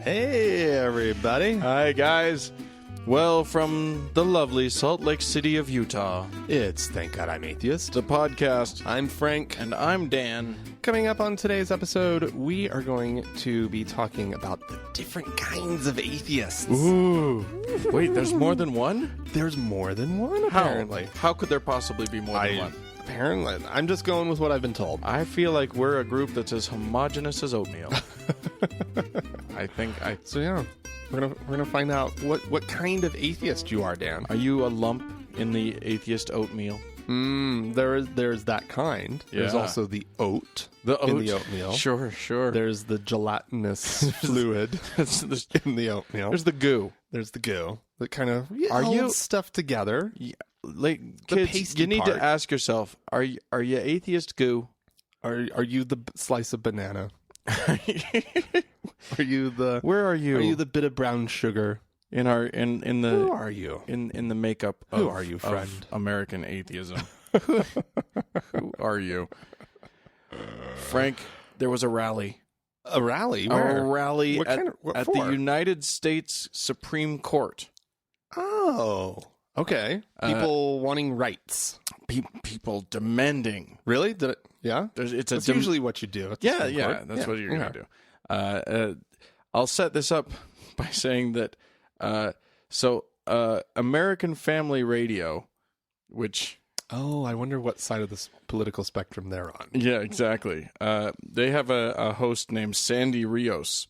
Hey, everybody. Hi, guys. Well, from the lovely Salt Lake City of Utah, It's Thank God I'm Atheist. the podcast, I'm Frank. and I'm Dan. Coming up on today's episode, we are going to be talking about the different kinds of atheists. Ooh. Wait, there's more than one? There's more than one, apparently. How could there possibly be more than one? Apparently. I'm just going with what I've been told. I feel like we're a group that's as homogenous as oatmeal. So, yeah. We're gonna find out what kind of atheist you are, Dan. Are you a lump in the atheist oatmeal? There's that kind. There's Yeah. also the oat The in the oatmeal. Sure. There's the gelatinous fluid in the oatmeal. There's the goo. There's the goo that kind of Are holds you- stuff together. Like, The kids, pasty you need part. to ask yourself, are you atheist goo? Are you the slice of banana? Are you the Where are you? Are you the bit of brown sugar? in the Who are you? in the makeup of, Who are you, friend? of American atheism? Who are you? Frank, there was a rally. A rally? A Where? rally What at, kind of- what at for? the United States Supreme Court. Oh, okay. People wanting rights. People demanding. Really? Did it? Yeah. It's That's usually what you do. At the Yeah, Supreme yeah, Court. that's what you're going to do. I'll set this up by saying that, American Family Radio, which... Oh, I wonder what side of this political spectrum they're on. Yeah, exactly. They have a host named Sandy Rios,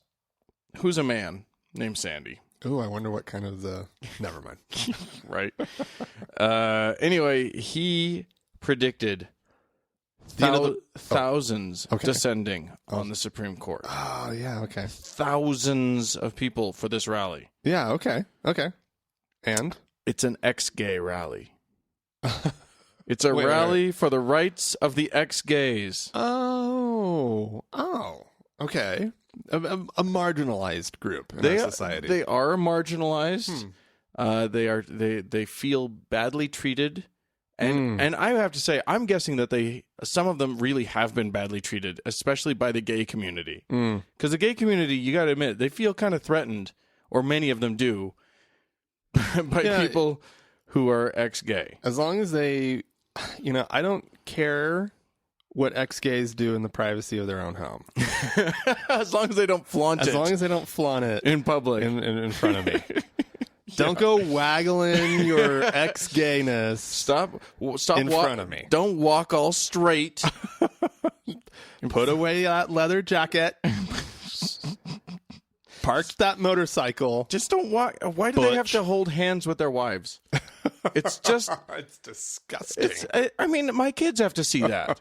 who's a man named Sandy, Oh, I wonder what kind of the... Never mind. right? Anyway, he predicted Do you know the- thousands Okay. descending on the Supreme Court. Oh, yeah, okay. Thousands of people for this rally. Yeah, okay. And? It's an ex-gay rally. It's a Wait, rally for the rights of the ex-gays. Oh, okay. A marginalized group in our society. They are marginalized. They feel badly treated, and I have to say, I'm guessing that some of them really have been badly treated, especially by the gay community. Because the gay community, you got to admit, they feel kind of threatened, or many of them do, by people who are ex-gay. As long as they, I don't care what ex-gays do in the privacy of their own home. As long as they don't flaunt it. As long as they don't flaunt it in public. in front of me. Don't go waggling your ex-gayness. Stop in front of me. Don't walk all straight. Put away that leather jacket. Park that motorcycle. Just don't walk. Why do they have to hold hands with their wives? It's just... It's disgusting. I mean, my kids have to see that.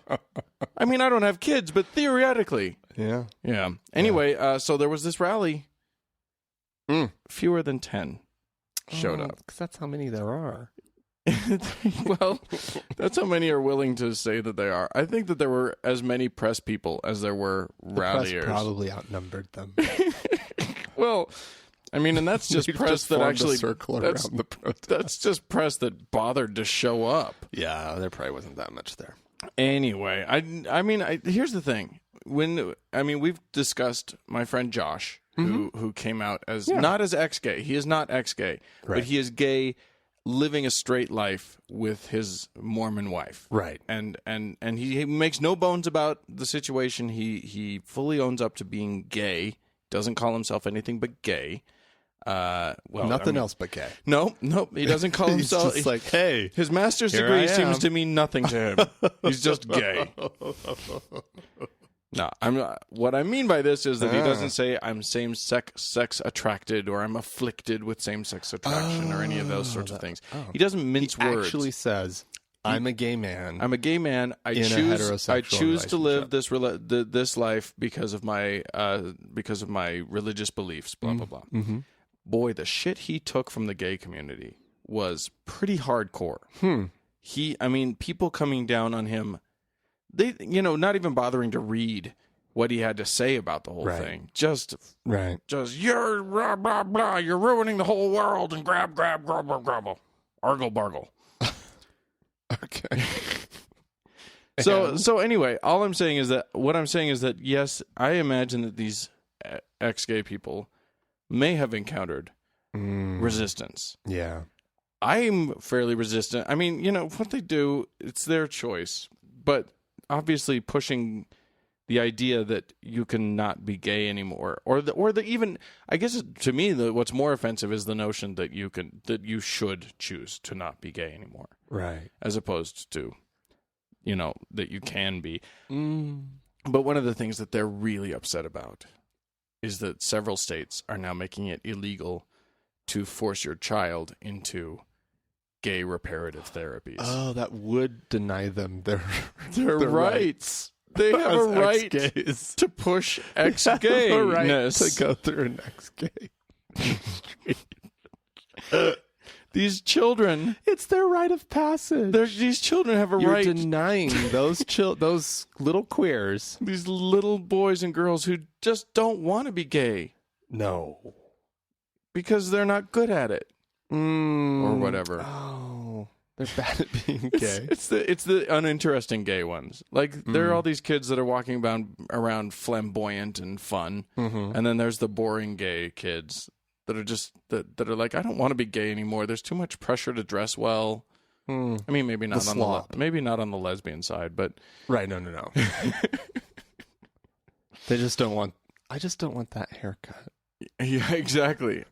I mean, I don't have kids, but theoretically. Yeah. Yeah. Anyway, so there was this rally. Fewer than 10 showed up. Because that's how many there are. Well, that's how many are willing to say that they are. I think that there were as many press people as there were ralliers. The press probably outnumbered them. Well, I mean, and that's just press that actually circle around the protest. That's just press that bothered to show up. Yeah, there probably wasn't that much there. Anyway, I mean, here's the thing. We've discussed my friend Josh, who came out as not as ex-gay. He is not ex-gay, but he is gay, living a straight life with his Mormon wife. Right. And he makes no bones about the situation. He fully owns up to being gay. Doesn't call himself anything but gay. Nothing else but gay. Nope. He doesn't call himself. He's just like, hey, his master's here degree I am. seems to mean nothing to him. He's just gay. No, I'm not. What I mean by this is that he doesn't say I'm same-sex attracted or I'm afflicted with same-sex attraction or any of those sorts of things. He doesn't mince words. Actually says, I'm a gay man. I'm a gay man. I choose to live this life because of my religious beliefs. Blah blah blah. Mm-hmm. Boy, the shit he took from the gay community was pretty hardcore. People coming down on him. They, not even bothering to read what he had to say about the whole thing. Just you're blah blah blah. You're ruining the whole world and grab, grumble, argle bargle. Okay. So anyway, all I'm saying is that yes, I imagine that these ex-gay people may have encountered resistance. Yeah. I'm fairly resistant. I mean, what they do, it's their choice. But obviously pushing the idea that you can not be gay anymore, or even, I guess to me, what's more offensive is the notion that you should choose to not be gay anymore. Right. As opposed to, that you can be. But one of the things that they're really upset about is that several states are now making it illegal to force your child into gay reparative therapies. Oh, that would deny them their rights. They have a right to push ex-gayness. To go through an ex-gay. These children, it's their rite of passage. These children have a right. You're denying those little queers, these little boys and girls who just don't want to be gay. No, because they're not good at it, or whatever. Oh, they're bad at being gay. It's the uninteresting gay ones. Like there are all these kids that are walking around flamboyant and fun, and then there's the boring gay kids that are just that are like, I don't want to be gay anymore. There's too much pressure to dress well. I mean, maybe not on the lesbian side, but right. No. They just don't want. I just don't want that haircut. Yeah, exactly.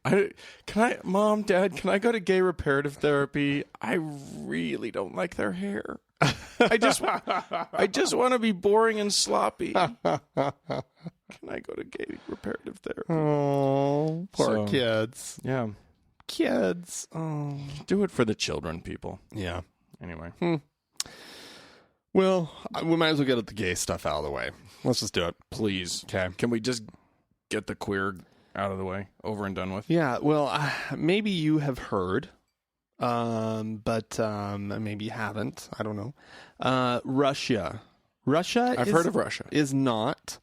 Mom, Dad, can I go to gay reparative therapy? I really don't like their hair. I just want to be boring and sloppy. Can I go to gay reparative therapy? Oh, poor kids. Yeah. Kids. Oh. Do it for the children, people. Yeah. Anyway. Well, we might as well get the gay stuff out of the way. Let's just do it. Please. Okay. Can we just get the queer out of the way, over and done with? Yeah, well, maybe you have heard, but maybe you haven't. I don't know. Russia. I've heard of Russia. Is not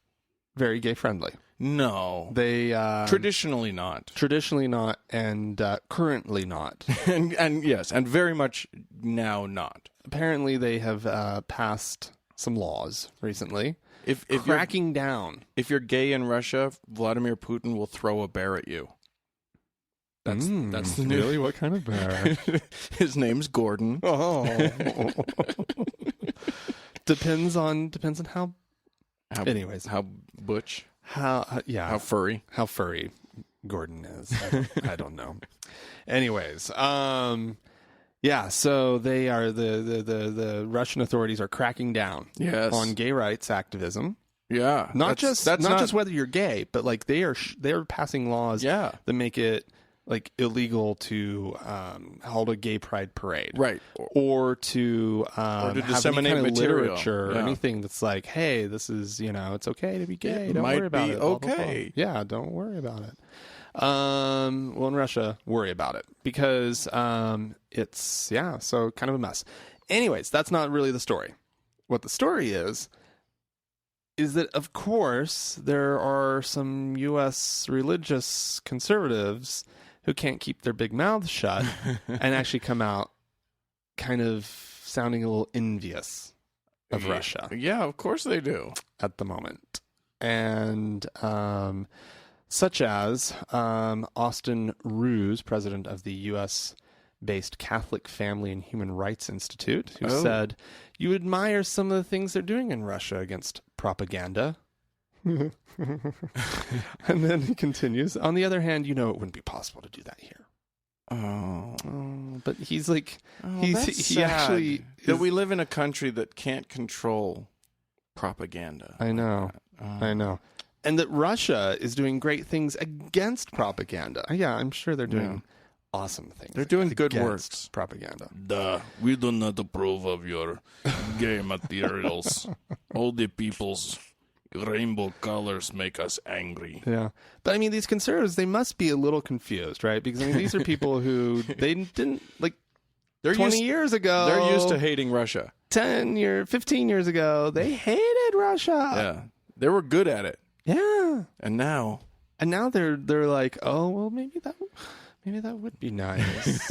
very gay friendly. No. They traditionally not. Traditionally not, and currently not. and yes, and very much now not. Apparently they have passed some laws recently. If cracking down. If you're gay in Russia, Vladimir Putin will throw a bear at you. That's the new. Really? What kind of bear? His name's Gordon. Oh. Depends on how. Anyways, how butch? How furry? How furry Gordon is? I don't know. Anyways, yeah, so they are the Russian authorities are cracking down on gay rights activism. Yeah, not just whether you're gay, but like they're passing laws that make it like illegal to hold a gay pride parade, right, or to disseminate any kind of literature or anything that's like, hey, this is it's okay to be gay. Don't worry about it. Okay, blah, blah, blah. Yeah, don't worry about it. Well, in Russia, worry about it because it's so kind of a mess. Anyways, that's not really the story. What the story is that of course there are some U.S. religious conservatives who can't keep their big mouths shut and actually come out kind of sounding a little envious of Russia. Yeah, of course they do at the moment, and such as Austin Ruse, president of the U.S.-based Catholic Family and Human Rights Institute, who said, you admire some of the things they're doing in Russia against propaganda. And then he continues, on the other hand, it wouldn't be possible to do that here. But he's like, he actually... That we live in a country that can't control propaganda. I know. I know. And that Russia is doing great things against propaganda. Yeah, I'm sure they're doing awesome things. They're doing good works. Propaganda. We do not approve of your gay materials. All the people's rainbow colors make us angry. Yeah. But I mean, these conservatives, they must be a little confused, right? Because I mean, these are people who they didn't like 20 years ago. They're used to hating Russia. 15 years ago, they hated Russia. Yeah. They were good at it. Yeah. And now they're like, oh, well, maybe that would be nice.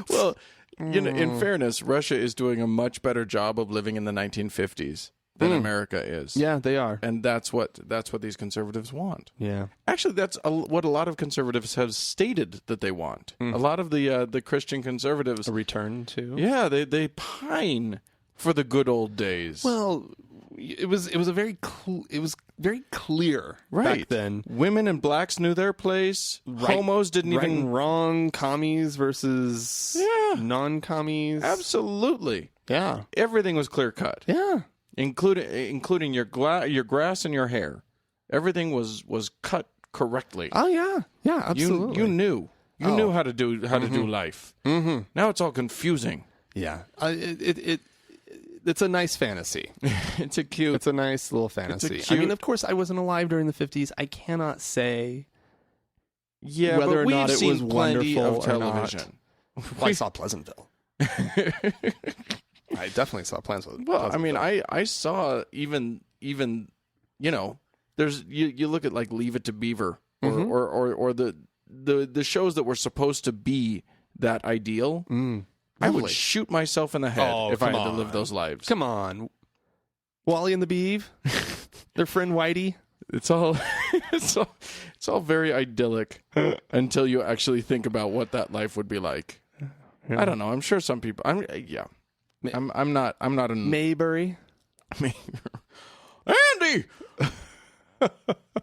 Well, in fairness, Russia is doing a much better job of living in the 1950s than America is. Yeah, they are. And that's what these conservatives want. Yeah. Actually, that's what a lot of conservatives have stated that they want. A lot of the Christian conservatives... A return to? Yeah, they pine for the good old days. Well, it was very clear back then. Women and blacks knew their place. Homos didn't right even... and wrong, commies versus non-commies. Absolutely. Yeah. Everything was clear-cut. Yeah. Including your grass and your hair. Everything was cut correctly. Oh, yeah. Yeah, absolutely. You knew. You knew how to do life. Mm-hmm. Now it's all confusing. Yeah. It's a nice fantasy. It's a nice little fantasy. I mean, of course, I wasn't alive during the 50s. I cannot say whether or not it was wonderful of television. Or not. Well, I saw Pleasantville. I definitely saw Pleasantville. Well, I mean, I saw even there's you look at like Leave It to Beaver or the shows that were supposed to be that ideal. I would shoot myself in the head if I had to live those lives. Come on. Wally and the Beav? Their friend Whitey? It's all very idyllic until you actually think about what that life would be like. Yeah. I don't know. I'm sure some people I'm not in Maybury. Andy!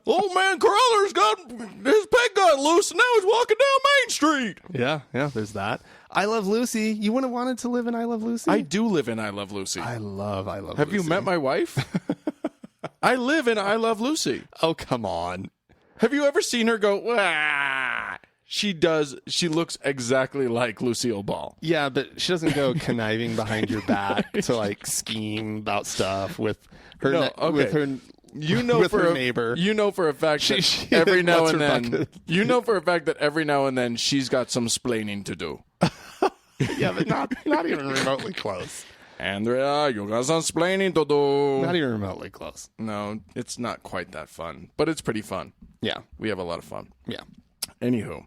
Old man Carruthers his peg got loose and now he's walking down Main Street. Yeah, there's that. I Love Lucy. You wouldn't have wanted to live in I Love Lucy? I do live in I Love Lucy. I love Lucy. Have you met my wife? I live in I Love Lucy. Oh, come on. Have you ever seen her go, wah? She does. She looks exactly like Lucille Ball. Yeah, but she doesn't go conniving behind your back to like scheme about stuff with her. With her. You know, with for her a neighbor. You know for a fact that every now and then. You know for a fact that every now and then she's got some splaining to do. Yeah, but not even remotely close. Andrea, you got some splaining to do. Not even remotely close. No, it's not quite that fun, but it's pretty fun. Yeah, we have a lot of fun. Yeah. Anywho,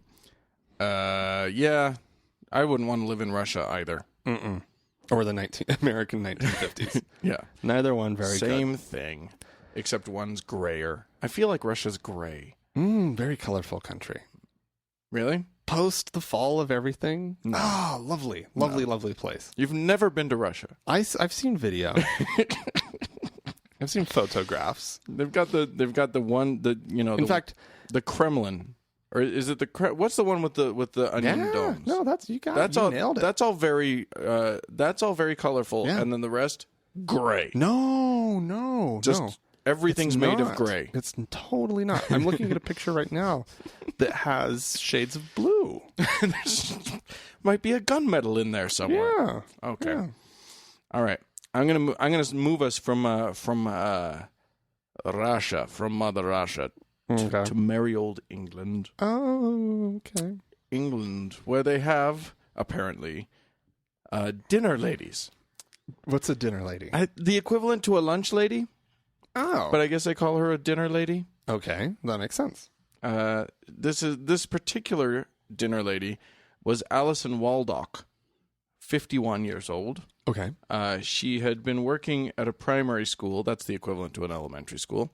I wouldn't want to live in Russia either. Or the American 1950s. Yeah, neither one very good. Same thing, except one's grayer. I feel like Russia's gray. Very colorful country. Really? Post the fall of everything. No. Ah, lovely place. You've never been to Russia? I've seen video. I've seen photographs. They've got the one in fact, the Kremlin, or is it what's the one with the onion domes? No, nailed it. That's all very colorful, and then the rest gray. No, just everything's made of gray. It's totally not. I'm looking at a picture right now that has shades of blue. Might be a gunmetal in there somewhere. Yeah. Okay. Yeah. All right. I'm gonna move us from Russia, from Mother Russia, to merry old England. Oh, okay. England, where they have apparently dinner ladies. What's a dinner lady? The equivalent to a lunch lady. Oh. But I guess they call her a dinner lady. Okay, that makes sense. This particular dinner lady was Alison Waldock, 51 years old. Okay. She had been working at a primary school, that's the equivalent to an elementary school,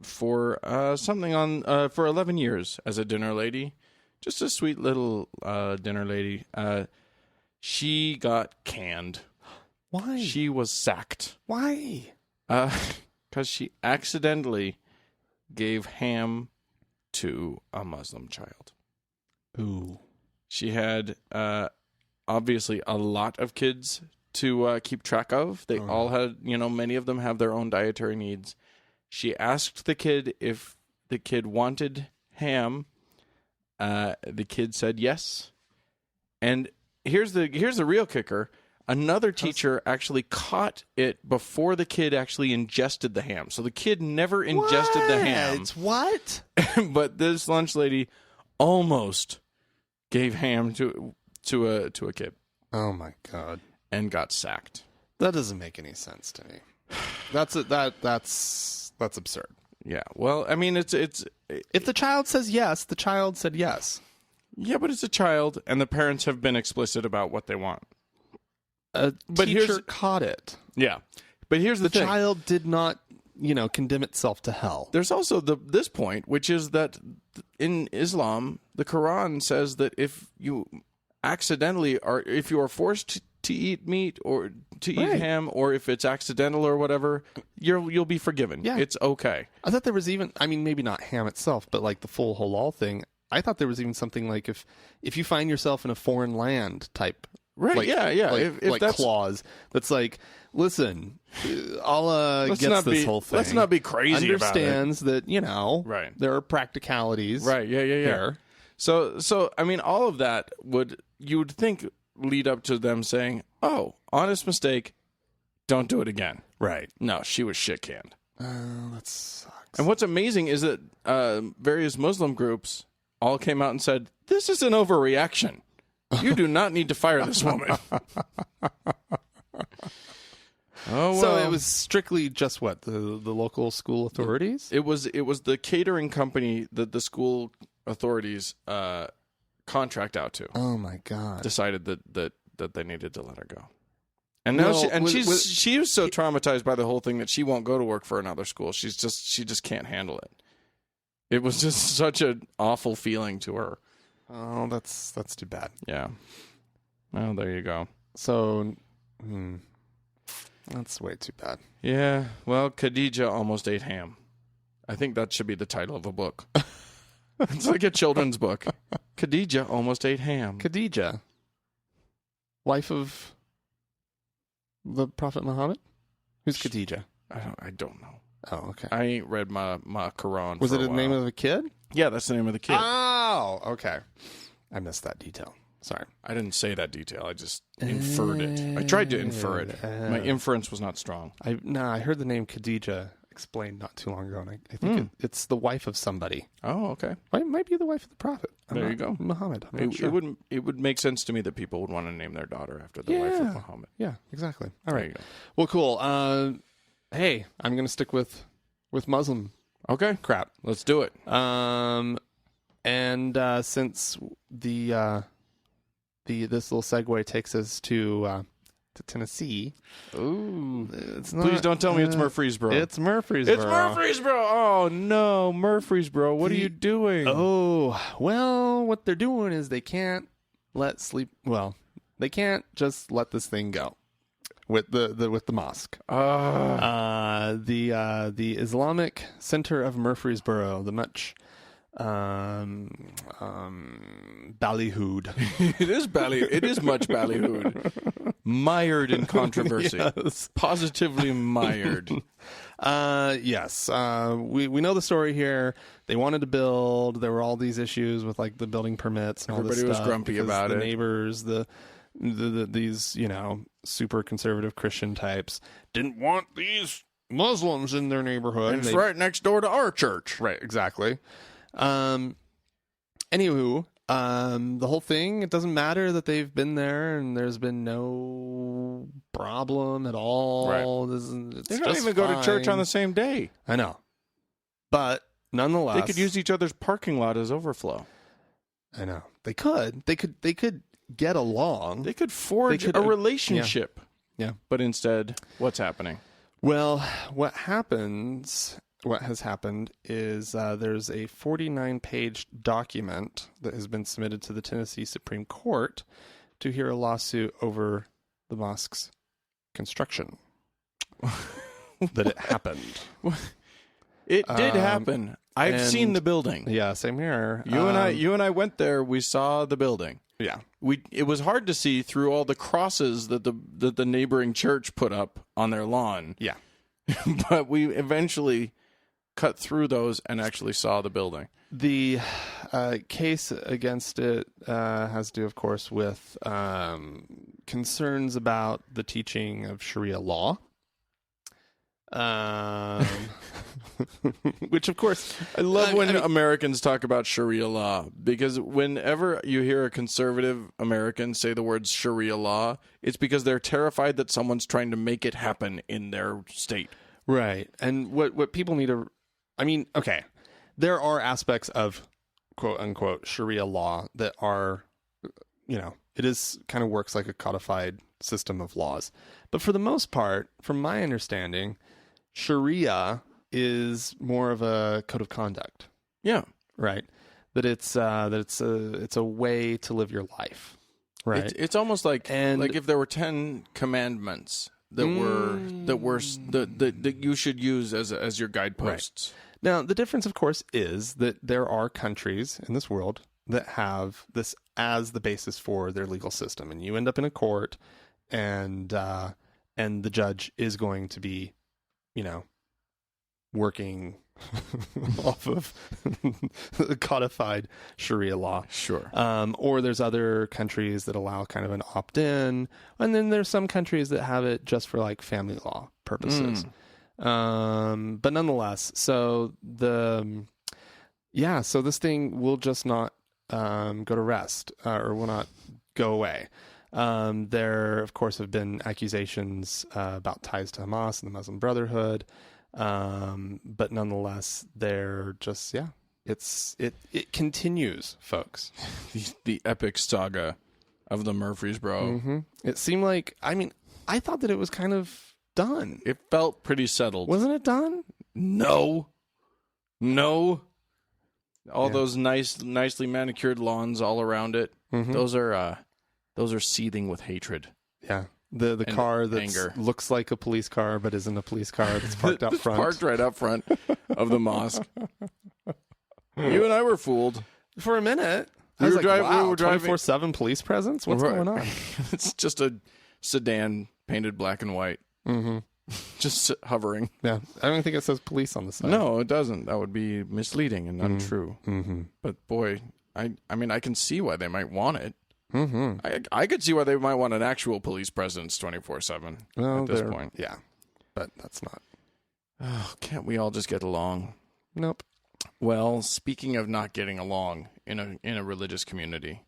for for 11 years as a dinner lady. Just a sweet little dinner lady. She got canned. Why? She was sacked. Why? Because she accidentally gave ham to a Muslim child. Ooh. She had obviously a lot of kids to keep track of. They all had, many of them have their own dietary needs. She asked the kid if the kid wanted ham. The kid said yes. And here's the real kicker. Another teacher actually caught it before the kid actually ingested the ham. So the kid never ingested the ham. What? But this lunch lady almost gave ham to a kid. Oh my God. And got sacked. That doesn't make any sense to me. That's absurd. Yeah. Well, I mean, it's if the child says yes, the child said yes. Yeah, but it's a child, and the parents have been explicit about what they want. A teacher caught it. Yeah. But here's the thing. child did not, condemn itself to hell. There's also this point, which is that in Islam, the Quran says that if you accidentally if you are forced to eat meat or to eat ham, or if it's accidental or whatever, you'll be forgiven. Yeah. It's okay. I thought there was even, maybe not ham itself, but like the full halal thing. I thought there was even something like if you find yourself in a foreign land type, right? Like, yeah. If that's clause that's like, listen, Allah gets this whole thing. Let's not be crazy. Understands about it. that right. There are practicalities. Right. Yeah. There. So all of that you would think lead up to them saying, "Oh, honest mistake, don't do it again." Right. No, she was shit canned. That sucks. And what's amazing is that various Muslim groups all came out and said, "This is an overreaction. You do not need to fire this woman." Oh, well. So it was strictly just what the local school authorities? It was the catering company that the school authorities contract out to. Oh my God! Decided that they needed to let her go. And now she was so traumatized by the whole thing that she won't go to work for another school. She just can't handle it. It was just such an awful feeling to her. Oh, that's too bad. Yeah. Well, there you go. So, that's way too bad. Yeah. Well, Khadija almost ate ham. I think that should be the title of a book. It's like a children's book. Khadija almost ate ham. Khadija, wife of the Prophet Muhammad? Who's Khadija? I don't know. Oh, okay. I ain't read my Quran. Was it the name of a kid? Yeah, that's the name of the kid. Oh, okay. I missed that detail. Sorry. I didn't say that detail. I just inferred it. I tried to infer it. My inference was not strong. I heard the name Khadija explained not too long ago, and I think it's the wife of somebody. Oh, okay. It might be the wife of the Prophet. There you go. Muhammad. It would make sense to me that people would want to name their daughter after the wife of Muhammad. Yeah, exactly. All right. Well, cool. Hey, I'm going to stick with Muslim. Okay. Crap. Let's do it. And since this little segue takes us to Tennessee. Ooh. Please don't tell me it's Murfreesboro. It's Murfreesboro. It's Murfreesboro. Oh, no. Murfreesboro. What are you doing? Oh, well, what they're doing is they can't they can't just let this thing go with the mosque. The Islamic Center of Murfreesboro, the much ballyhooed. It is much ballyhooed. Mired in controversy. Yes. Positively mired. Yes. We know the story here. They wanted to build. There were all these issues with like the building permits and all this stuff. Everybody was grumpy about it. The neighbors, these super conservative Christian types didn't want these Muslims in their neighborhood. And it's right next door to our church. Right, exactly. Anywho, the whole thing, it doesn't matter that they've been there and there's been no problem at all. Right. They don't even go to church on the same day. I know. But nonetheless, they could use each other's parking lot as overflow. I know. They could get along. They could forge a relationship. Yeah. But instead, what's happening? Well, what has happened is there's a 49-page document that has been submitted to the Tennessee Supreme Court to hear a lawsuit over the mosque's construction. That it happened. It did happen. I've seen the building. Yeah, same here. You and I went there. We saw the building. Yeah. It was hard to see through all the crosses that the neighboring church put up on their lawn. Yeah. But we eventually cut through those and actually saw the building. The case against it has to do, of course, with concerns about the teaching of Sharia law. Which, of course, I love when Americans talk about Sharia law, because whenever you hear a conservative American say the words Sharia law, it's because they're terrified that someone's trying to make it happen in their state. Right. And what people need to, okay, there are aspects of quote unquote Sharia law that are, It is kind of works like a codified system of laws. But for the most part, from my understanding, Sharia is more of a code of conduct. Yeah. Right. That it's a way to live your life. Right. It's almost like if there were 10 commandments that you should use as your guideposts. Right. Now, the difference, of course, is that there are countries in this world that have this as the basis for their legal system, and you end up in a court, and the judge is going to be, working off of codified Sharia law. Sure. Or there's other countries that allow kind of an opt-in, and then there's some countries that have it just for like family law purposes. But nonetheless, so this thing will just not go to rest or will not go away. There, of course, have been accusations about ties to Hamas and the Muslim Brotherhood. But nonetheless, they're just, it continues, folks. The epic saga of the Murphysboro. Mm-hmm. It seemed like, I thought that it was kind of done. It felt pretty settled. Wasn't it done? No. All those nicely manicured lawns all around it. Mm-hmm. Those are seething with hatred. Yeah. The car that looks like a police car but isn't a police car that's parked out front. Parked right up front of the mosque. You and I were fooled. For a minute. We were driving 24/7 police presence? What's going on? It's just a sedan painted black and white. Mm-hmm. Just hovering. Yeah. I don't think it says police on the side. No, it doesn't. That would be misleading and untrue. Mm-hmm. But boy, I can see why they might want it. Mm-hmm. I could see why they might want an actual police presence 24/7 at this point. Yeah, but that's not. Oh, can't we all just get along? Nope. Well, speaking of not getting along in a religious community,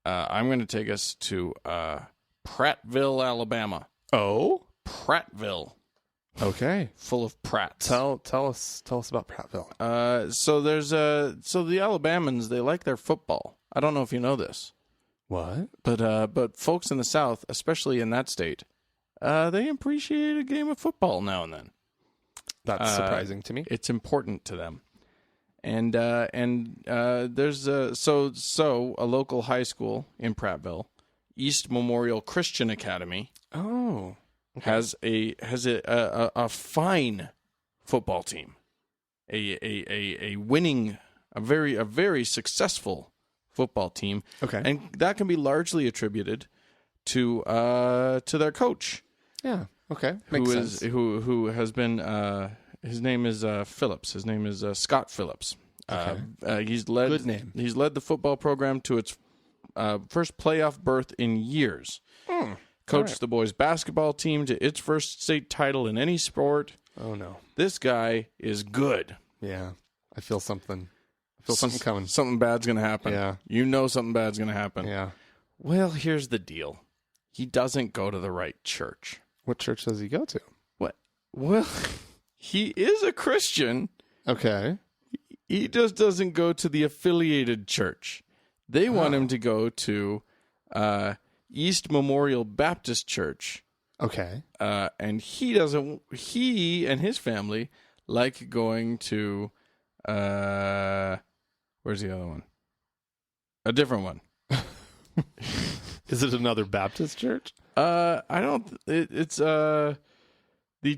I'm going to take us to Prattville, Alabama. Oh, Prattville. Okay, full of Pratts. Tell us about Prattville. So the Alabamans, they like their football. I don't know if you know this. What? But folks in the South, especially in that state, they appreciate a game of football now and then. That's surprising to me. It's important to them. And there's a local high school in Prattville, East Memorial Christian Academy. Oh, okay. has a fine football team, a winning, a very successful football team. Okay, and that can be largely attributed to their coach. Yeah. Okay. Makes sense. Who has been his name is Phillips. His name is Scott Phillips. Okay. He's led Good name. He's led the football program to its first playoff berth in years. Coached the boys basketball team to its first state title in any sport. Oh no. This guy is good. Yeah. I feel something. Something coming. Something bad's going to happen. Yeah. You know something bad's going to happen. Yeah. Well, here's the deal. He doesn't go to the right church. What church does he go to? What? Well, he is a Christian. Okay. He just doesn't go to the affiliated church. They want him to go to East Memorial Baptist Church. Okay. And he and his family like going to where's the other one? A different one. Is it another Baptist church? It's the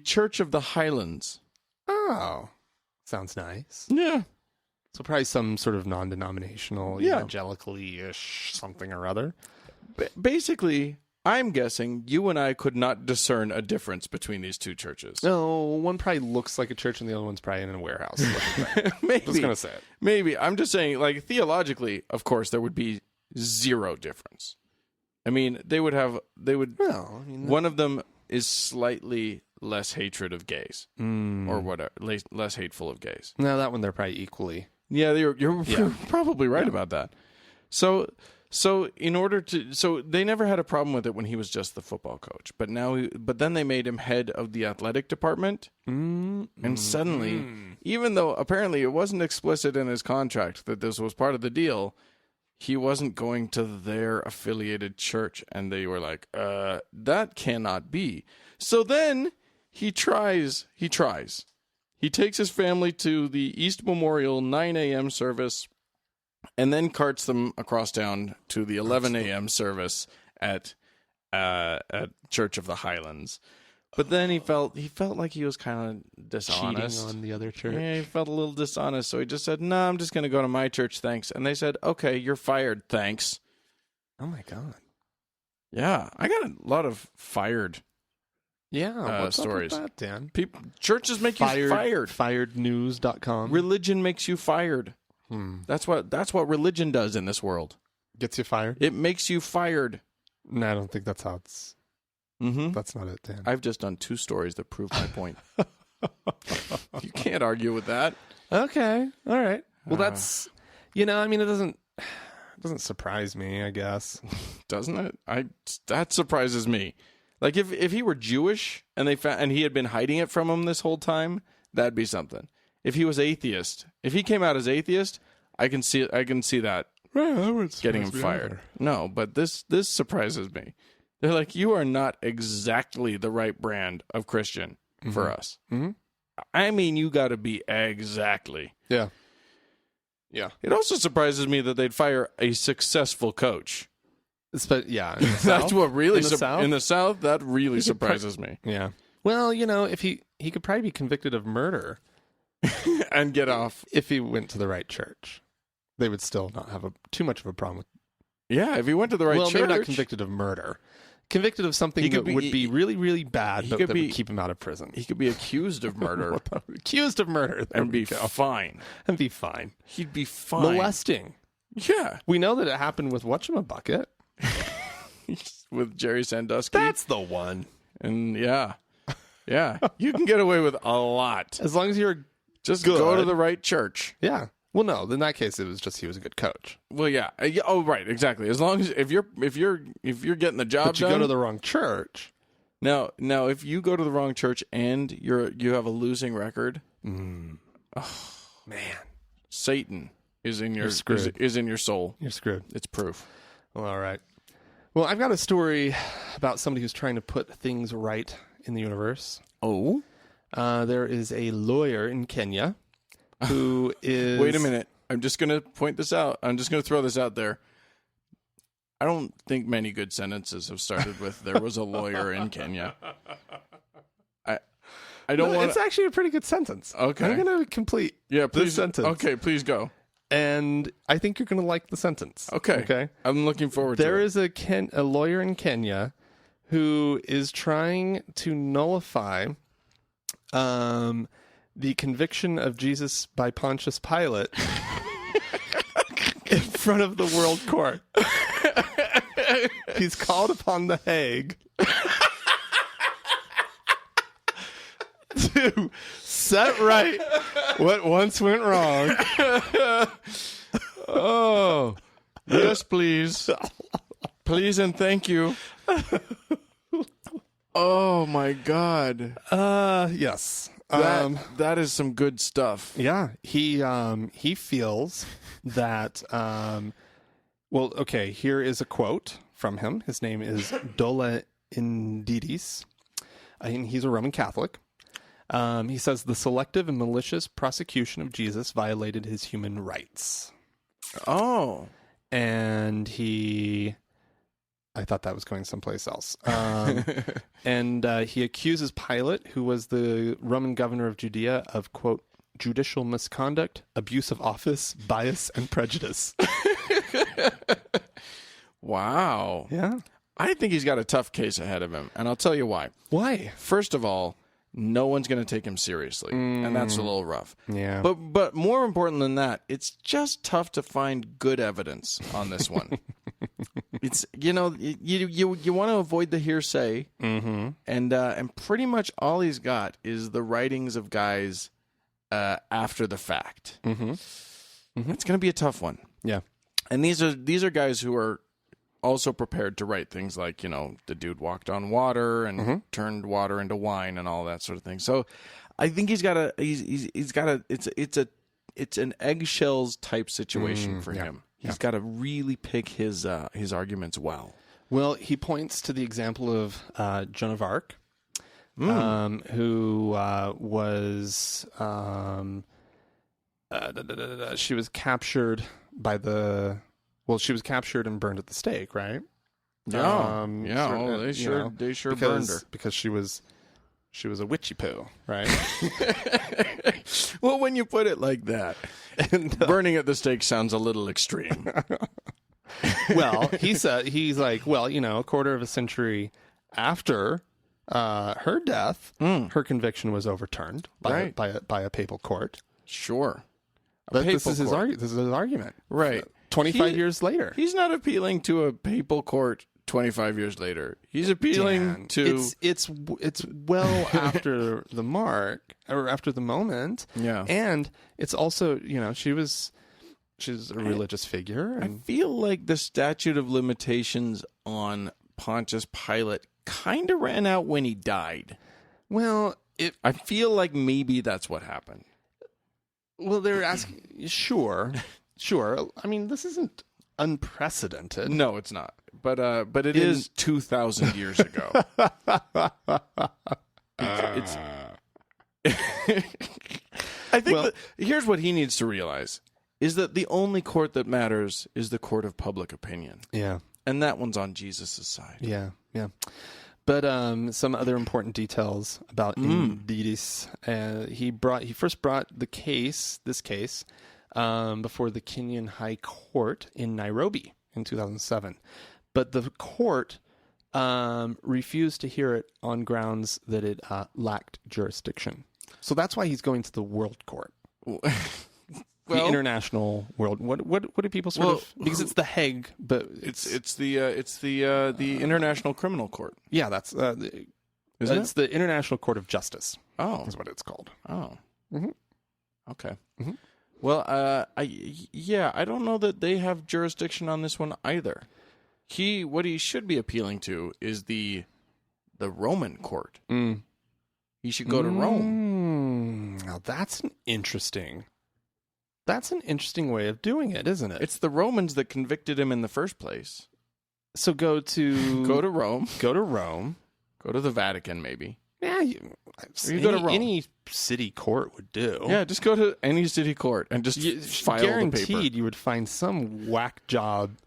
Church of the Highlands. Oh. Sounds nice. Yeah. So probably some sort of non-denominational, evangelically-ish something or other. Basically, I'm guessing you and I could not discern a difference between these two churches. No, one probably looks like a church and the other one's probably in a warehouse. Maybe. Just going to say it. Maybe. I'm just saying, like, theologically, of course, there would be zero difference. I mean, one of them is slightly less hatred of gays or whatever, less hateful of gays. No, that one they're probably equally. Yeah, you're probably right about that. So they never had a problem with it when he was just the football coach, but then they made him head of the athletic department, and suddenly, even though apparently it wasn't explicit in his contract that this was part of the deal, he wasn't going to their affiliated church. And they were like, that cannot be. So then he tries. He takes his family to the East Memorial 9 a.m. service and then carts them across town to the 11 a.m. service at Church of the Highlands. But then he felt like he was kind of dishonest. Cheating on the other church. Yeah, he felt a little dishonest, so he just said, "No, I'm just going to go to my church, thanks." And they said, "Okay, you're fired, thanks." Oh my God. Yeah, I got a lot of fired. Yeah, what's stories. Up with that, Dan? Churches make you fired. Firednews.com. Religion makes you fired. That's what religion does in this world. Gets you fired? It makes you fired. No, I don't think that's how it's... That's not it, Dan. I've just done 2 stories that prove my point. You can't argue with that. Okay. All right. Well, that's... it doesn't surprise me, I guess. Doesn't it? That surprises me. Like, if he were Jewish and he had been hiding it from him this whole time, that'd be something. If he was atheist, if he came out as atheist, I can see that getting him fired. Either. No, but this surprises me. They're like, you are not exactly the right brand of Christian for us. Mm-hmm. I mean, you got to be exactly. Yeah. Yeah. It also surprises me that they'd fire a successful coach. Yeah. That's what really... In the South, that really surprises me. Yeah. Well, if he could probably be convicted of murder. And get off. If he went to the right church. They would still not have too much of a problem with... Yeah, if he went to the right church... Well, maybe not convicted of murder. Convicted of something that would be really, really bad, but that would keep him out of prison. He could be accused of murder. Accused of murder. And be fine. And be fine. He'd be fine. Molesting. Yeah. We know that it happened with Whatchamabucket. With Jerry Sandusky. That's the one. And yeah. You can get away with a lot. As long as you're just good. Go to the right church. Yeah. Well, no. In that case, it was just he was a good coach. Well, yeah. Oh, right. Exactly. As long as if you're getting the job but you done, go to the wrong church. Now, if you go to the wrong church and you have a losing record, oh man, Satan is in your is in your soul. You're screwed. It's proof. Well, all right. Well, I've got a story about somebody who's trying to put things right in the universe. Oh, there is a lawyer in Kenya who is... Wait a minute. I'm just going to point this out. I'm just going to throw this out there. I don't think many good sentences have started with "there was a lawyer in Kenya." I don't want. It's actually a pretty good sentence. Okay, I'm going to complete. This sentence. Okay, please go. And I think you're going to like the sentence. Okay. I'm looking forward to it. There is a lawyer in Kenya who is trying to nullify the conviction of Jesus by Pontius Pilate in front of the world court. He's called upon The Hague to set right what once went wrong. Oh, yes, please. Please and thank you. Oh, my God. Yes. That is some good stuff. Yeah. He feels that... well, okay, here is a quote from him. His name is Dola Indidis. And he's a Roman Catholic. He says the selective and malicious prosecution of Jesus violated his human rights. Oh. And I thought that was going someplace else. And he accuses Pilate, who was the Roman governor of Judea, of, quote, judicial misconduct, abuse of office, bias, and prejudice. Wow. Yeah. I think he's got a tough case ahead of him, and I'll tell you why. Why? First of all, no one's going to take him seriously, and that's a little rough. Yeah. But more important than that, it's just tough to find good evidence on this one. It's you want to avoid the hearsay, and pretty much all he's got is the writings of guys after the fact. It's going to be a tough one. Yeah. And these are guys who are also prepared to write things like, the dude walked on water and turned water into wine and all that sort of thing. So I think it's an eggshells type situation for him. He's got to really pick his arguments well. Well, he points to the example of Joan of Arc, who was she was captured she was captured and burned at the stake, right? They sure burned her because she was a witchy poo, right? Well, when you put it like that, burning at the stake sounds a little extreme. Well, he's like, a quarter of a century after her death, her conviction was overturned by a papal court. Sure. But this is his argument. Right. 25 years later. He's not appealing to a papal court 25 years later. He's appealing to... It's well after the mark, or after the moment. Yeah. And it's also, she's a religious figure. And I feel like the statute of limitations on Pontius Pilate kind of ran out when he died. Well, I feel like maybe that's what happened. Well, they're asking... Sure. I mean, this isn't unprecedented. No, it's not. But it is 2,000 years ago. I think here's what he needs to realize, is that the only court that matters is the court of public opinion. Yeah. And that one's on Jesus' side. Yeah. But some other important details about Indidis. He first brought this case before the Kenyan High Court in Nairobi in 2007. But the court refused to hear it on grounds that it lacked jurisdiction. So that's why he's going to the World Court. The international world. What do people sort of? Because it's the Hague, but it's the International Criminal Court. Yeah, that's it's the International Court of Justice. Oh, is what it's called. Oh, okay. Mm-hmm. Well, I don't know that they have jurisdiction on this one either. What he should be appealing to is the Roman court. He should go to Rome. Now that's an interesting way of doing it, isn't it? It's the Romans that convicted him in the first place. So go to Rome. Go to Rome. Go to the Vatican, maybe. Yeah, you go to Rome. Any city court would do. Yeah, just go to any city court and just file the paper. Guaranteed you would find some whack job,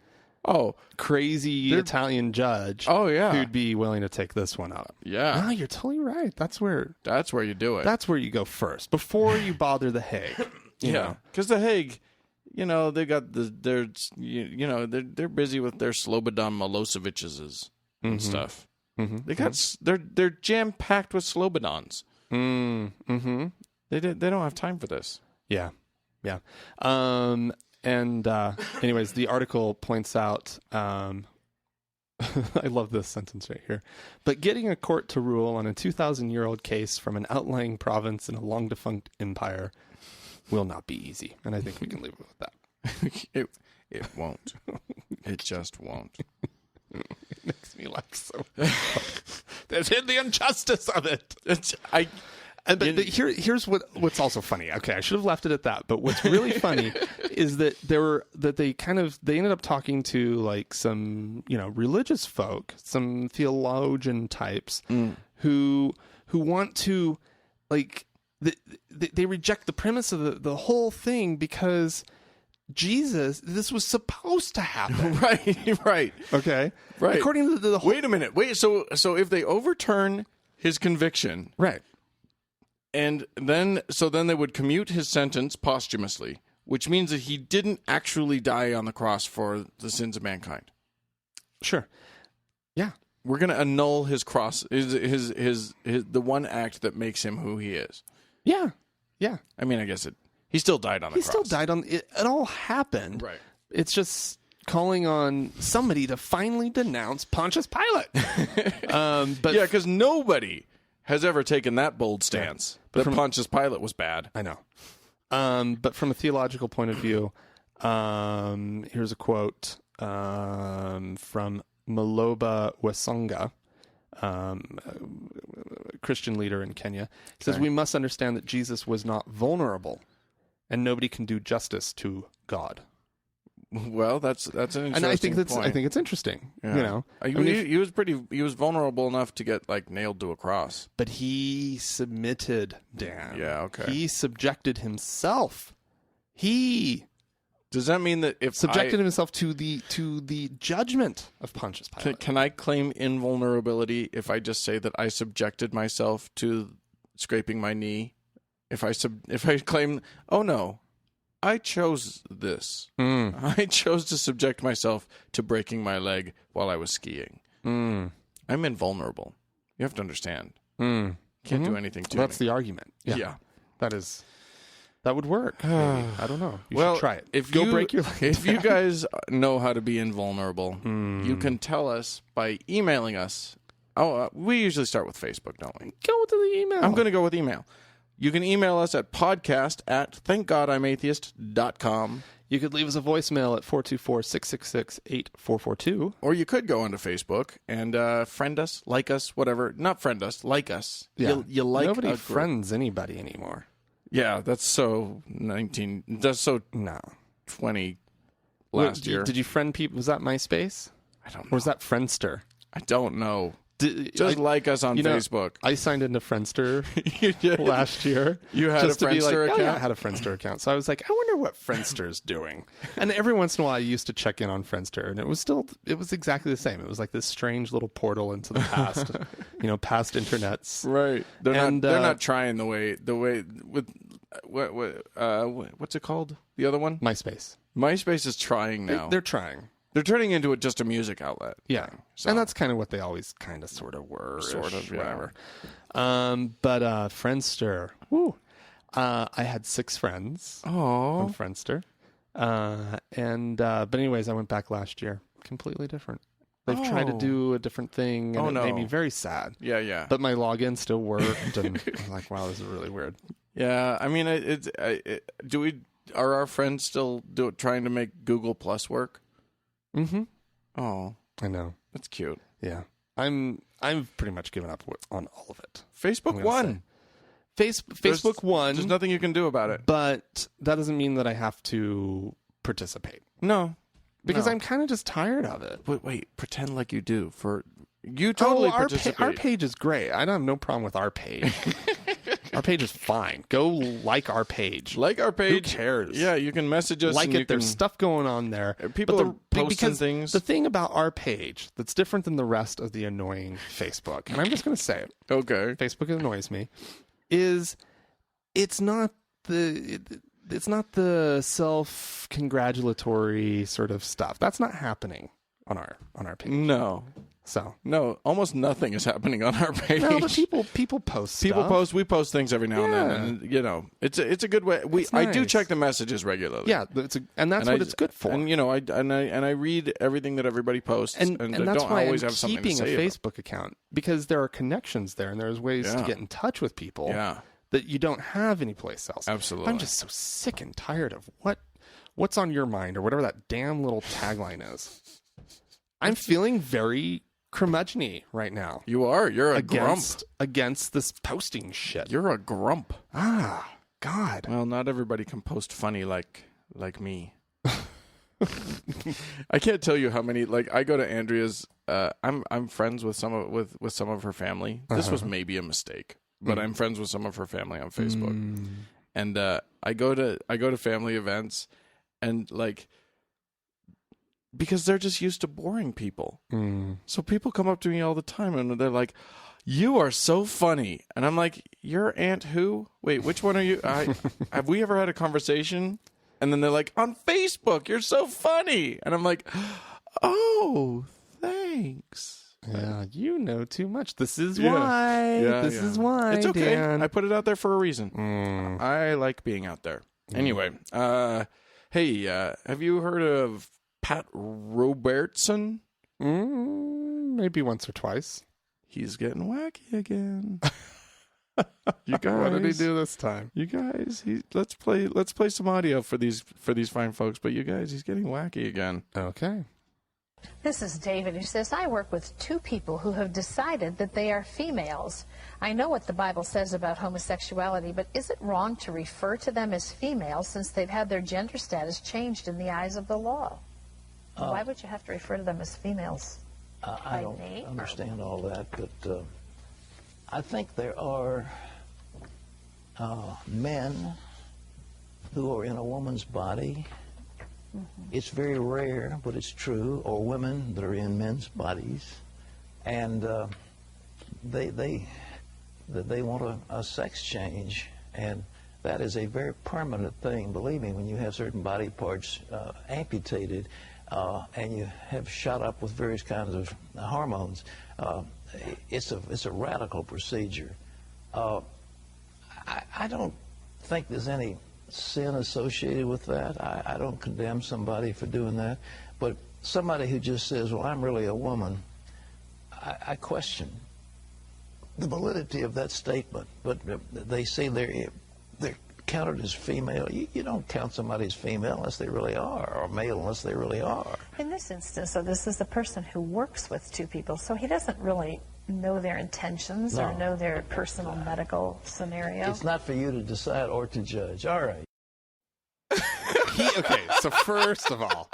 crazy Italian judge. Oh, yeah. Who'd be willing to take this one up. Yeah. No, you're totally right. That's where you do it. That's where you go first, before you bother the Hague. Yeah, because the Hague, they got they're busy with their Slobodan Milosevic's and stuff. Mm-hmm. They're jam packed with Slobodans. Mm-hmm. They don't have time for this. Yeah. Anyways, the article points out. I love this sentence right here. But getting a court to rule on a 2,000-year-old case from an outlying province in a long-defunct empire will not be easy, and I think we can leave it with that. It won't. It just won't. It makes me laugh so much. There's the injustice of it. But here's what's also funny. Okay, I should have left it at that. But what's really funny is that they ended up talking to like some religious folk, some theologian types who want to like. They reject the premise of the whole thing because this was supposed to happen. Right. Okay. Right. According to the whole... Wait a minute. So if they overturn his conviction. Right. And then they would commute his sentence posthumously, which means that he didn't actually die on the cross for the sins of mankind. Sure. Yeah. We're going to annul his cross, his the one act that makes him who he is. Yeah. I mean, I guess he still died on the cross. He still died on it. It all happened. Right. It's just calling on somebody to finally denounce Pontius Pilate. Because nobody has ever taken that bold stance that Pontius Pilate was bad. I know. But from a theological point of view, here's a quote from Maloba Wesonga, a Christian leader in Kenya. He says, "We must understand that Jesus was not vulnerable, and nobody can do justice to God." Well, that's an interesting and I think point. I think it's interesting. Yeah. You know, he was vulnerable enough to get like nailed to a cross. But he submitted, Dan. Yeah, okay. He subjected himself. Does that mean that if subjected himself to the judgment of Pontius Pilate? Can I claim invulnerability if I just say that I subjected myself to scraping my knee? If I claim, oh no, I chose this. I chose to subject myself to breaking my leg while I was skiing. I'm invulnerable. You have to understand. Can't do anything to me. That's the argument. Yeah. That would work. Maybe. I don't know. You should try it. Break your leg. If you guys know how to be invulnerable, you can tell us by emailing us. We usually start with Facebook, don't we? Go to the email. I'm going to go with email. You can email us at podcast@thankgodimatheist.com. You could leave us a voicemail at 424-666-8442. Or you could go onto Facebook and friend us, like us, whatever. Not friend us, like us. Yeah. You like Nobody friends anybody anymore. Yeah, that's so 20 last year. Did you friend people? Was that MySpace? I don't know. Or was that Friendster? I don't know. Like us on Facebook. I signed into Friendster last year. You had just a Friendster account? Oh, yeah, I had a Friendster account. So I was like, I wonder what Friendster's doing. And every once in a while, I used to check in on Friendster, and it was exactly the same. It was like this strange little portal into the past, past internets. Right. They're not trying the way with what's it called? The other one? MySpace. MySpace is trying now. They're trying. They're turning into just a music outlet. Yeah. So. And that's kind of what they always kind of sort of were. Sort of, yeah. Whatever. But Friendster. Woo. I had 6 friends on Friendster. But anyways, I went back last year. Completely different. They've tried to do a different thing, and it made me very sad. Yeah, yeah. But my login still worked, and I was like, wow, this is really weird. Yeah, I mean, are our friends still trying to make Google Plus work? Mm-hmm. Oh, I know. That's cute. Yeah, I've pretty much given up on all of it. Facebook won. Facebook won. There's nothing you can do about it. But that doesn't mean that I have to participate. No, because I'm kind of just tired of it. Wait, pretend like you do. You totally participate. Our page is great. I don't have no problem with our page. Our page is fine. Go like our page. Like our page. Who cares? Yeah, you can message us. Like it. There's stuff going on there. People are posting things. The thing about our page that's different than the rest of the annoying Facebook, and I'm just going to say it. Okay. Facebook annoys me. Is it's not the self-congratulatory sort of stuff. That's not happening on our page. No. No, almost nothing is happening on our page. No, but people post stuff. We post things every now and then, and it's a good way. I do check the messages regularly. Yeah, and that's what it's good for. And I read everything that everybody posts, and that's I don't why always I'm have something to say keeping a Facebook account, because there are connections there, and there's ways to get in touch with people that you don't have anyplace else. Absolutely. I'm just so sick and tired of what's on your mind, or whatever that damn little tagline is. I'm feeling very curmudgeon-y right now. You are. You're a grump. Against this posting shit. You're a grump. Ah, God. Well, not everybody can post funny like me. I can't tell you how many. Like, I go to Andrea's. I'm friends with some of her family. This was maybe a mistake, but I'm friends with some of her family on Facebook, and I go to family events, and like. Because they're just used to boring people. So people come up to me all the time and they're like, "You are so funny." And I'm like, "Your aunt who? Wait, which one are you? Have we ever had a conversation?" And then they're like, "On Facebook, you're so funny." And I'm like, "Oh, thanks." Yeah, you know too much. This is why. This is why. It's okay. Dan. I put it out there for a reason. I like being out there. Anyway, hey, have you heard of Pat Robertson? Maybe once or twice. He's getting wacky again. You guys, what did he do this time? You guys, let's play some audio for these fine folks. But you guys, he's getting wacky again. Okay. This is David, who says, I work with two people who have decided that they are females. I know what the Bible says about homosexuality, but is it wrong to refer to them as females since they've had their gender status changed in the eyes of the law? Why would you have to refer to them as females? I don't understand all that, but I think there are men who are in a woman's body. It's very rare, but it's true, or women that are in men's bodies, and they want a sex change, and that is a very permanent thing. Believe me, when you have certain body parts amputated, and you have shot up with various kinds of hormones, it's a radical procedure. I don't think there's any sin associated with that. I don't condemn somebody for doing that, but somebody who just says, well, I'm really a woman, I question the validity of that statement. But they say they're counted as female. You don't count somebody as female unless they really are, or male unless they really are. In this instance, so this is a person who works with two people, so he doesn't really know their intentions or know their personal medical scenario. It's not for you to decide or to judge. All right. Okay, so first of all,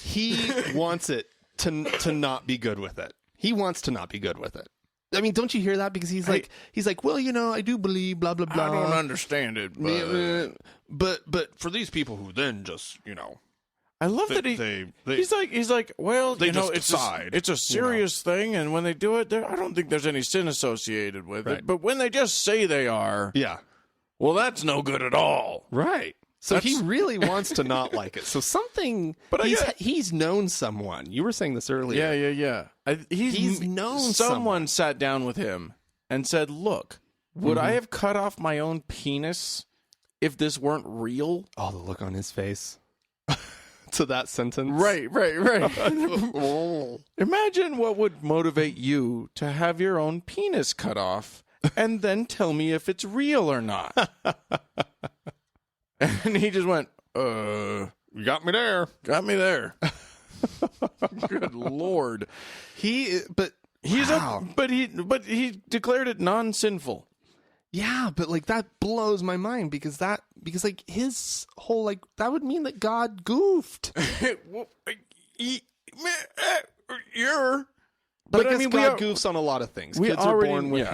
he wants it to not be good with it. He wants to not be good with it. I mean, don't you hear that? Because he's like, well, I do believe blah blah blah. I don't understand it, but for these people who then just I love that he's like, well, it's a serious thing, and when they do it, I don't think there's any sin associated with it. But when they just say they are, well, that's no good at all, right? So he really wants to not like it. So something, but he's known someone. You were saying this earlier. Yeah. He's known someone sat down with him and said, look, would I have cut off my own penis if this weren't real? Oh, the look on his face. To that sentence. Right. Imagine what would motivate you to have your own penis cut off and then tell me if it's real or not. And he just went, you got me there. Got me there. Good Lord. He declared it non-sinful. Yeah, but like that blows my mind because like his whole that would mean that God goofed. But I mean, God goofs on a lot of things. Kids are born with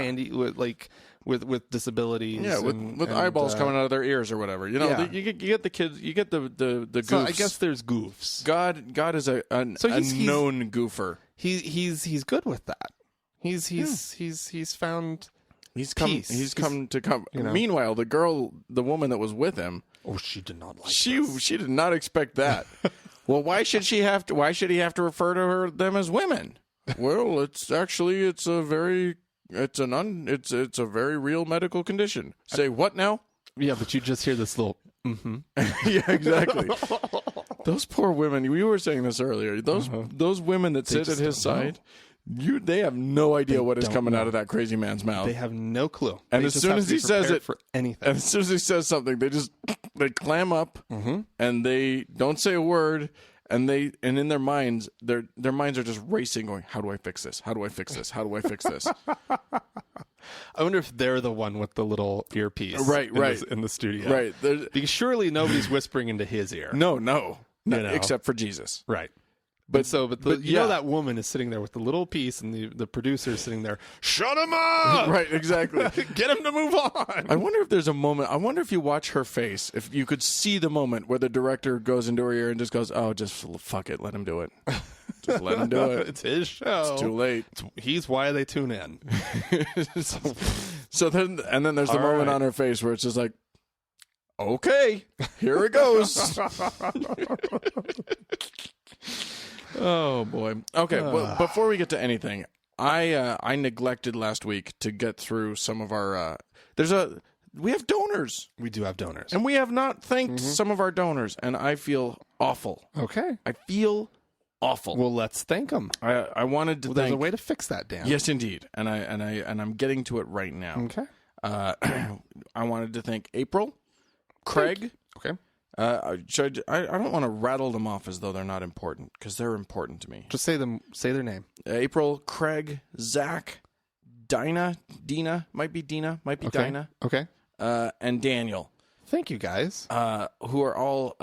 with disabilities. Yeah, with eyeballs coming out of their ears or whatever. You get the kids. You get the goofs. So I guess there's goofs. God is a known goofer. He's good with that. He's found. He's come. Meanwhile, the woman that was with him. Oh, she did not like. She did not expect that. Well, why should he have to refer to them as women? Well, it's a very real medical condition. Say what now? Yeah, but you just hear this little. Yeah, exactly. Those poor women. We were saying this earlier. Those women that sit at his side. They have no idea what is coming out of that crazy man's mouth. They have no clue. And as soon as he says it, for anything, and as soon as he says something, they clam up and they don't say a word. And in their minds, their minds are just racing, going, "How do I fix this? How do I fix this? How do I fix this?" I wonder if they're the one with the little earpiece, right, in the studio, right? Because surely nobody's whispering into his ear. No, except for Jesus, right? But that woman is sitting there with the little piece, and the producer is sitting there. Shut him up! Right, exactly. Get him to move on. I wonder if there's a moment. I wonder if you watch her face, if you could see the moment where the director goes into her ear and just goes, "Oh, just fuck it, let him do it. Just let him do it. It's his show. It's too late. He's why they tune in." So then there's the moment on her face where it's just like, "Okay, here it goes." Oh boy. Okay, well, before we get to anything, I neglected last week to get through some of our we have donors. We do have donors. And we have not thanked some of our donors, and I feel awful. Okay. I feel awful. Well, let's thank them. I wanted to thank. There's a way to fix that, Dan. Yes, indeed. And I'm getting to it right now. Okay. I wanted to thank April, Craig, okay, I don't want to rattle them off as though they're not important, because they're important to me. Just say their name. April, Craig, Zach, Dina, might be Dinah, might be Okay. Dinah. Okay. And Daniel. Thank you, guys. Who are all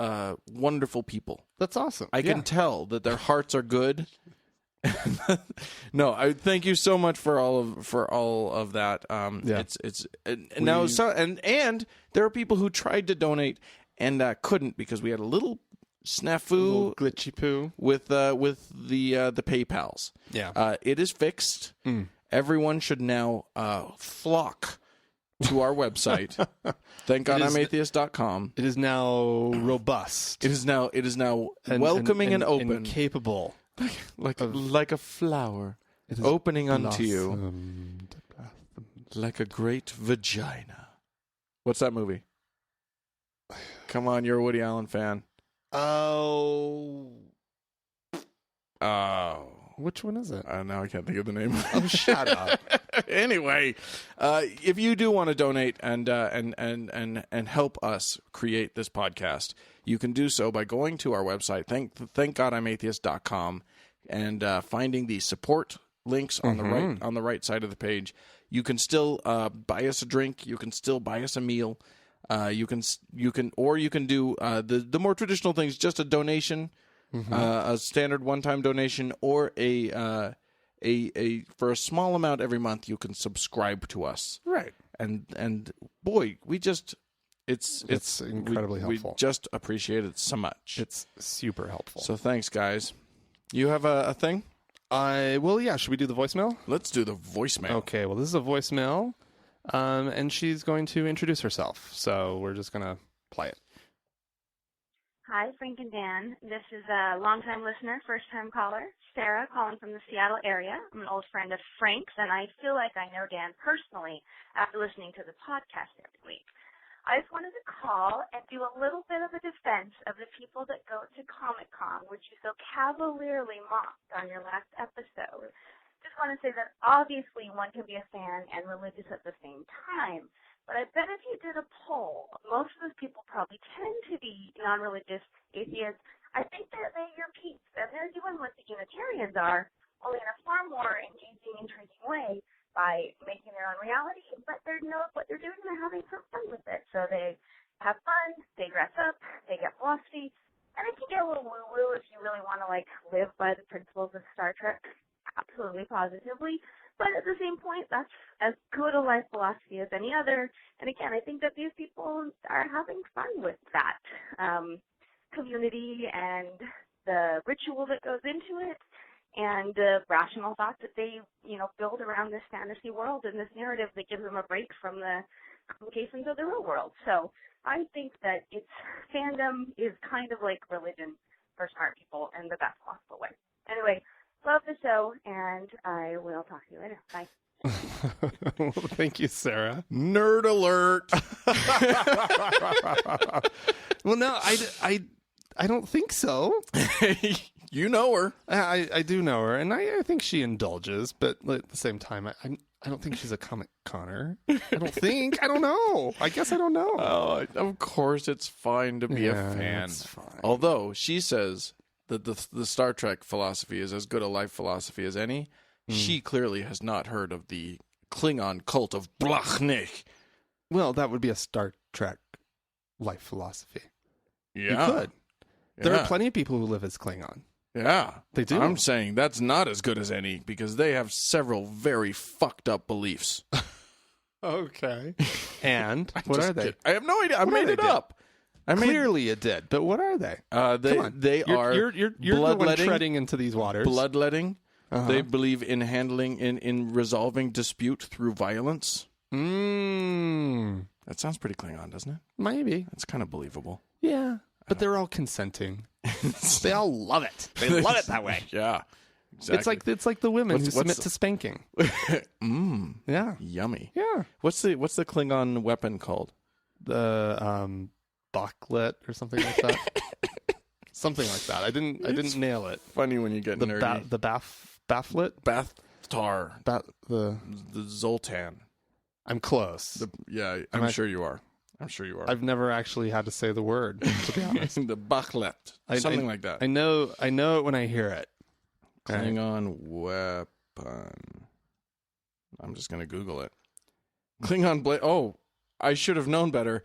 wonderful people. That's awesome. I can tell that their hearts are good. No, I thank you so much for all of that. It's now and there are people who tried to donate and couldn't because we had a little snafu, glitchy poo with the PayPals. Yeah, it is fixed. Everyone should now flock to our website. ThankGodI'mAtheist.com. It is now robust. It is now welcoming and open and capable. Like a flower opening unto you like a great vagina. What's that movie? Come on, you're a Woody Allen fan. Oh. Which one is it? Now I can't think of the name. Oh, shut up. Anyway, if you do want to donate and help us create this podcast, you can do so by going to our website, thankgodimatheist.com, and finding the support links on the right side of the page. You can still buy us a drink. You can still buy us a meal. You can do the more traditional things, just a donation, a standard one-time donation, or a for a small amount every month you can subscribe to us. Right. And boy, it's incredibly helpful. We just appreciate it so much. It's super helpful. So thanks, guys. You have a thing? Should we do the voicemail? Let's do the voicemail. Okay, well, this is a voicemail, and she's going to introduce herself, so we're just going to play it. Hi, Frank and Dan. This is a longtime listener, first-time caller, Sarah, calling from the Seattle area. I'm an old friend of Frank's, and I feel like I know Dan personally after listening to the podcast every week. I just wanted to call and do a little bit of a defense of the people that go to Comic-Con, which you so cavalierly mocked on your last episode. Just want to say that obviously one can be a fan and religious at the same time, but I bet if you did a poll, most of those people probably tend to be non-religious atheists. I think that they're your peeps, and they're doing what the Unitarians are, only in a far more engaging, intriguing way by making their own reality, but they know what they're doing and they're having some fun with it. So they have fun, they dress up, they get philosophy, and it can get a little woo-woo if you really want to, live by the principles of Star Trek, absolutely, positively. But at the same point, that's as good a life philosophy as any other. And again, I think that these people are having fun with that community and the ritual that goes into it and the rational thought that they, build around this fantasy world and this narrative that gives them a break from the complications of the real world. So I think that fandom is kind of like religion for smart people in the best possible way. Anyway, love the show, and I will talk to you later. Bye. Well, thank you, Sarah. Nerd alert. Well, no, I don't think so. You know her. I do know her, and I think she indulges, but at the same time, I don't think she's a comic-conner. I don't know. I guess I don't know. Oh, of course it's fine to be a fan. It's fine. Although she says that the Star Trek philosophy is as good a life philosophy as any, she clearly has not heard of the Klingon cult of Blachnik. Well, that would be a Star Trek life philosophy. Yeah. You could. There are plenty of people who live as Klingon. Yeah. They do. I'm saying that's not as good as any because they have several very fucked up beliefs. Okay. And what are they? I have no idea. I made it up. Clearly you did, but what are they? They are you're the one treading into these waters. Bloodletting. They believe in handling in resolving dispute through violence. That sounds pretty Klingon, doesn't it? Maybe. It's kind of believable. Yeah. But they're all consenting. They all love it. They love it that way. Yeah. Exactly. It's like the women who submit to spanking. Yeah. Yummy. Yeah. What's the Klingon weapon called? The Bachlet or something like that. Something like that. I didn't nail it. Funny when you get nerdy. The Bathlet? Bathtar. The Zoltan. I'm close. I'm sure you are. I'm sure you are. I've never actually had to say the word, to be honest. The Bachlet. Something like that. I know it when I hear it. Klingon weapon. I'm just going to Google it. Klingon blade. Oh, I should have known better.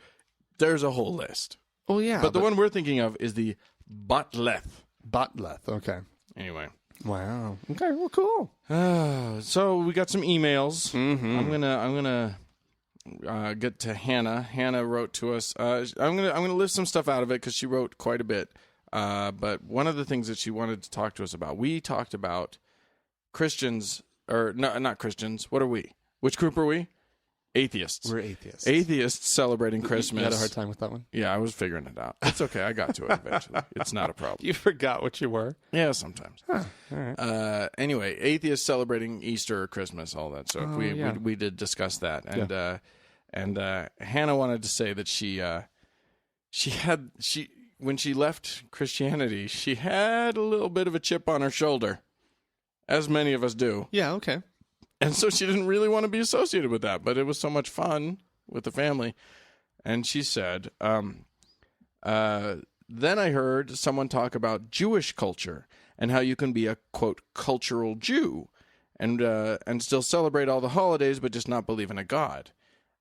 There's a whole list. Oh, yeah. But the one we're thinking of is the Botleth. Botleth, okay. Anyway. Wow. Okay, well, cool. So we got some emails. Mm-hmm. I'm gonna get to Hannah. Hannah wrote to us. I'm gonna lift some stuff out of it because she wrote quite a bit. But one of the things that she wanted to talk to us about, we talked about Christians, or no, not Christians. What are we? Which group are we? Atheists. We're atheists. Atheists celebrating Christmas. You had a hard time with that one? Yeah, I was figuring it out. It's okay. I got to it eventually. It's not a problem. You forgot what you were? Yeah, sometimes. Huh. All right. Anyway, atheists celebrating Easter or Christmas, all that stuff. We did discuss that. And Hannah wanted to say that she when she left Christianity, she had a little bit of a chip on her shoulder, as many of us do. Yeah, okay. And so she didn't really want to be associated with that, but it was so much fun with the family. And she said, then I heard someone talk about Jewish culture and how you can be a, quote, cultural Jew and still celebrate all the holidays but just not believe in a God.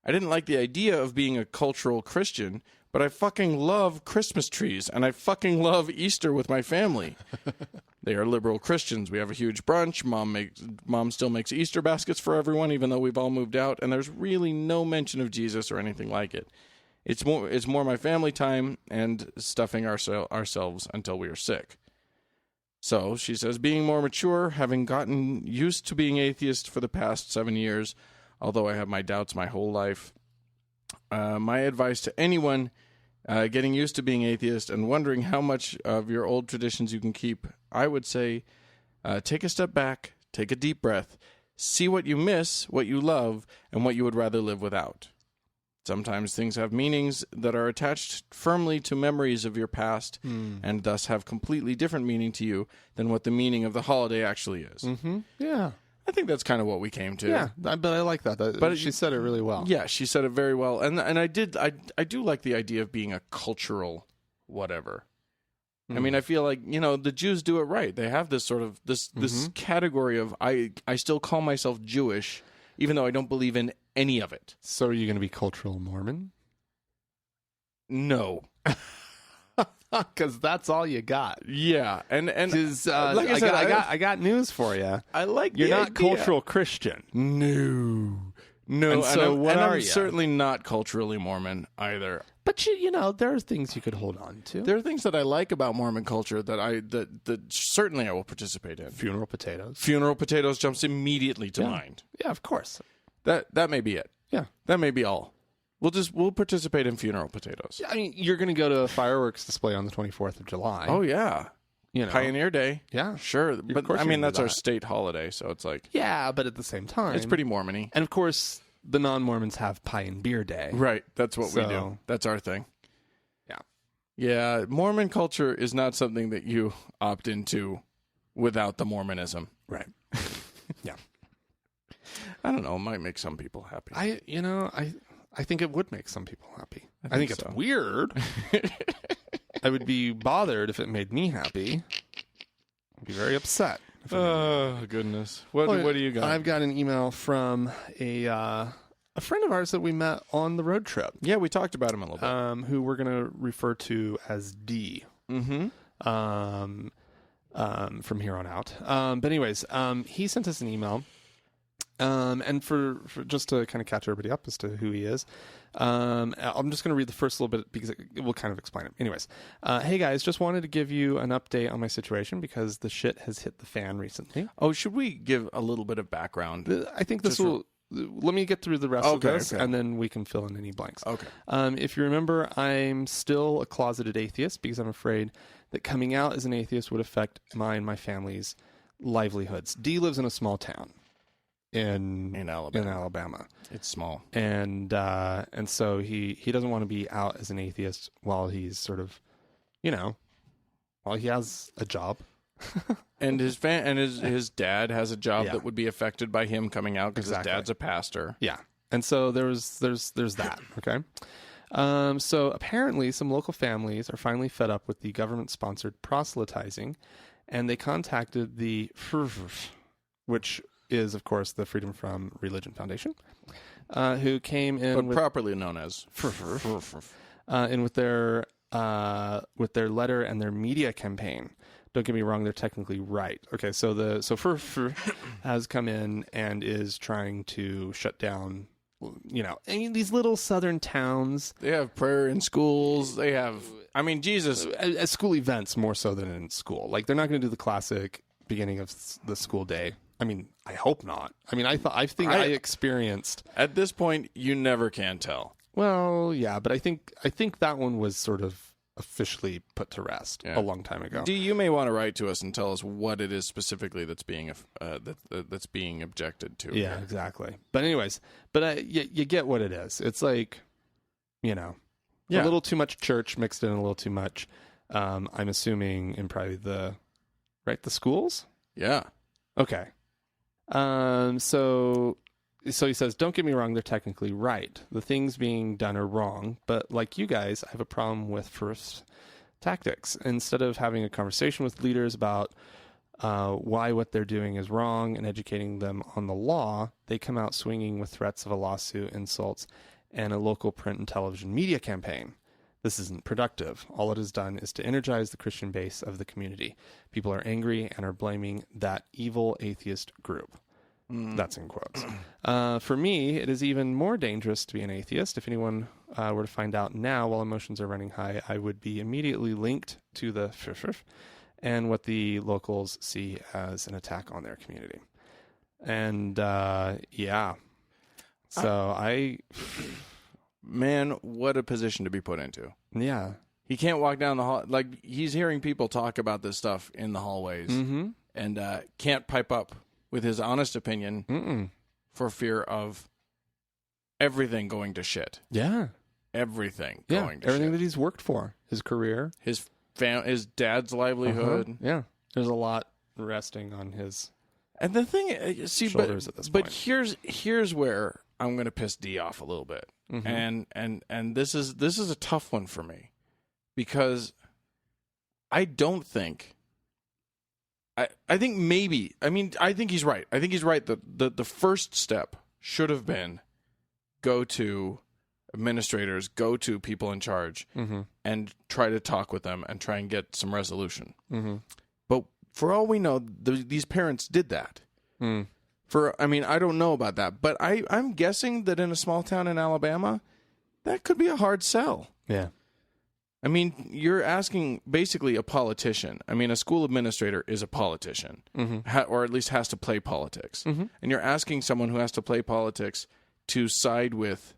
I didn't like the idea of being a cultural Christian, but I fucking love Christmas trees, and I fucking love Easter with my family. They are liberal Christians. We have a huge brunch. Mom still makes Easter baskets for everyone, even though we've all moved out, and there's really no mention of Jesus or anything like it. It's more my family time and stuffing ourselves until we are sick. So, she says, being more mature, having gotten used to being atheist for the past 7 years, although I have my doubts my whole life, my advice to anyone getting used to being atheist and wondering how much of your old traditions you can keep, I would say, take a step back, take a deep breath, see what you miss, what you love, and what you would rather live without. Sometimes things have meanings that are attached firmly to memories of your past and thus have completely different meaning to you than what the meaning of the holiday actually is. Mm-hmm. Yeah. I think that's kind of what we came to. Yeah, but I like that. But she said it really well. Yeah, she said it very well. And I do like the idea of being a cultural whatever. I mean, I feel like, the Jews do it right. They have this sort of this category of I still call myself Jewish even though I don't believe in any of it. So are you going to be cultural Mormon? No. Because that's all you got. Yeah, and like I said, I got news for you. I like you're not idea. Cultural Christian. No. And so what are you? Certainly not culturally Mormon either. But there are things you could hold on to. There are things that I like about Mormon culture that certainly I will participate in. Funeral potatoes. Funeral potatoes jumps immediately to mind. Yeah, of course. That may be it. Yeah, that may be all. We'll participate in funeral potatoes. I mean, you're going to go to a fireworks display on the 24th of July. Oh yeah, Pioneer Day. Yeah, sure. But I mean, that's our state holiday, so it's like but at the same time, it's pretty Mormon-y. And of course, the non-Mormons have Pie and Beer Day. Right. That's what we do. That's our thing. Yeah. Yeah. Mormon culture is not something that you opt into without the Mormonism. Right. Yeah. I don't know. It might make some people happy. I think it would make some people happy. I think it's weird. I would be bothered if it made me happy. I'd be very upset. Oh, goodness. What do you got? I've got an email from a friend of ours that we met on the road trip. Yeah, we talked about him a little bit. Who we're going to refer to as D. Mm-hmm. From here on out. But anyways, he sent us an email. And for just to kind of catch everybody up as to who he is, I'm just going to read the first little bit because it will kind of explain it. Anyways, hey guys, just wanted to give you an update on my situation because the shit has hit the fan recently. Oh, should we give a little bit of background? I think this will... Let me get through the rest of this, and then we can fill in any blanks. Okay. If you remember, I'm still a closeted atheist because I'm afraid that coming out as an atheist would affect my and my family's livelihoods. D lives in a small town. In Alabama. It's small. And so he doesn't want to be out as an atheist while he's sort of, while he has a job. And his his dad has a job that would be affected by him coming out because his dad's a pastor. Yeah. And so there's that, okay? So apparently some local families are finally fed up with the government-sponsored proselytizing, and they contacted the FRF, which is, of course, the Freedom from Religion Foundation, who came in but properly known as FRF, in with their letter and their media campaign. Don't get me wrong; they're technically right. Okay, so FRF has come in and is trying to shut down. These little southern towns. They have prayer in schools. They have, Jesus. At school events more so than in school. Like, they're not going to do the classic beginning of the school day. I hope not. I experienced. At this point, you never can tell. Well, yeah, but I think that one was sort of officially put to rest a long time ago. You may want to write to us and tell us what it is specifically that's being that's being objected to. Yeah, exactly. But anyways, you get what it is. It's like, a little too much church mixed in a little too much. I'm assuming in probably the schools. Yeah. Okay. So he says, don't get me wrong, they're technically right. The things being done are wrong, but like you guys, I have a problem with first tactics. Instead of having a conversation with leaders about why what they're doing is wrong and educating them on the law, they come out swinging with threats of a lawsuit, insults, and a local print and television media campaign. This isn't productive. All it has done is to energize the Christian base of the community. People are angry and are blaming that evil atheist group. That's in quotes. For me, it is even more dangerous to be an atheist. If anyone were to find out now while emotions are running high, I would be immediately linked to the FRF and what the locals see as an attack on their community. And, So Man, what a position to be put into. Yeah. He can't walk down the hall. Like, he's hearing people talk about this stuff in the hallways and can't pipe up with his honest opinion for fear of everything going to shit. Yeah. Everything going to everything shit. that he's worked for. His career. His dad's livelihood. Yeah. There's a lot resting on his and the thing, shoulders at this point. But here's where I'm going to piss D off a little bit. And this is a tough one for me because I don't think I think maybe, I think he's right. I think he's right that the first step should have been go to administrators, go to people in charge, and try to talk with them and try and get some resolution. But for all we know, these parents did that. I don't know about that, but I'm guessing that in a small town in Alabama, that could be a hard sell. Yeah. You're asking basically a politician. A school administrator is a politician, or at least has to play politics. And you're asking someone who has to play politics to side with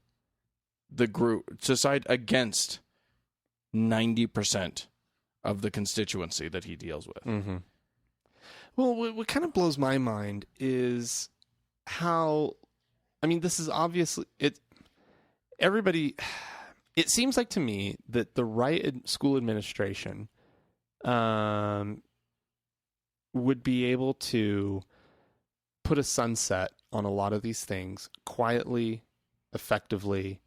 the group, to side against 90% of the constituency that he deals with. Well, what kind of blows my mind is how, this is obviously, everybody... It seems like to me that the right school administration would be able to put a sunset on a lot of these things quietly, effectively,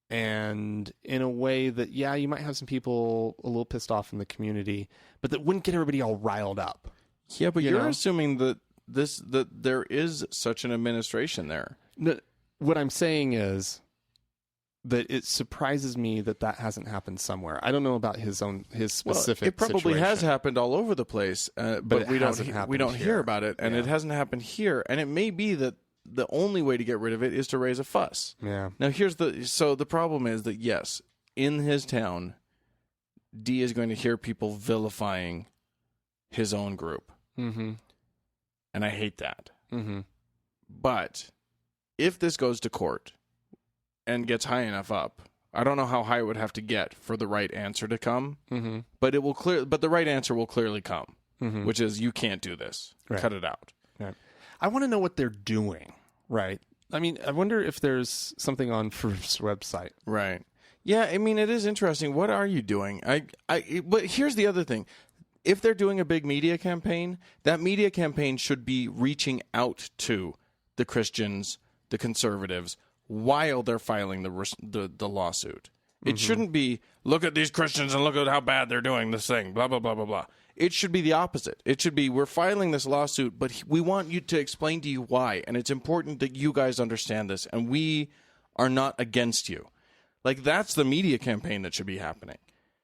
and in a way that, you might have some people a little pissed off in the community, but that wouldn't get everybody all riled up. Yeah, but you're assuming that there is such an administration there. What I'm saying is that it surprises me that hasn't happened somewhere. I don't know about his specific. It probably situation. has happened all over the place, but we don't hear about it, and it hasn't happened here. And it may be that the only way to get rid of it is to raise a fuss. Yeah. Now the problem is that yes, in his town, D is going to hear people vilifying his own group, and I hate that. But if this goes to court and gets high enough up, I don't know how high it would have to get for the right answer to come, but it will but the right answer will clearly come, which is you can't do this. Right. Cut it out. Right. I want to know what they're doing. Right. I wonder if there's something on FRF's website. Right. Yeah. It is interesting. What are you doing? But here's the other thing. If they're doing a big media campaign, that media campaign should be reaching out to the Christians, the conservatives, while they're filing the lawsuit, It shouldn't be, look at these Christians and look at how bad they're doing this thing, blah, blah, blah, blah, blah. It should be the opposite. It should be, we're filing this lawsuit, but we want you to explain to you why. And it's important that you guys understand this. And we are not against you. Like, that's the media campaign that should be happening.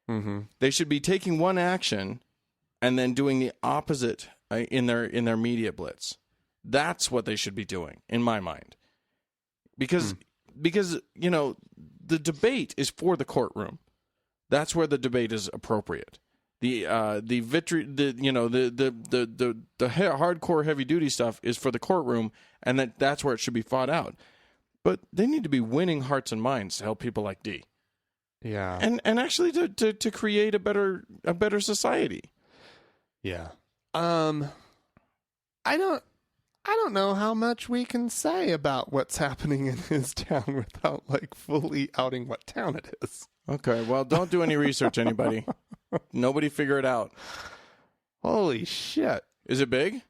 Mm-hmm. They should be taking one action and then doing the opposite in their media blitz. That's what they should be doing, in my mind. Because you know, the debate is for the courtroom. That's where the debate is appropriate. The hardcore heavy duty stuff is for the courtroom, and that's where it should be fought out. But they need to be winning hearts and minds to help people like D. Yeah. And actually to create a better society. Yeah. I don't know how much we can say about what's happening in his town without like fully outing what town it is. Okay, well, don't do any research, anybody. Nobody figure it out. Holy shit. Is it big?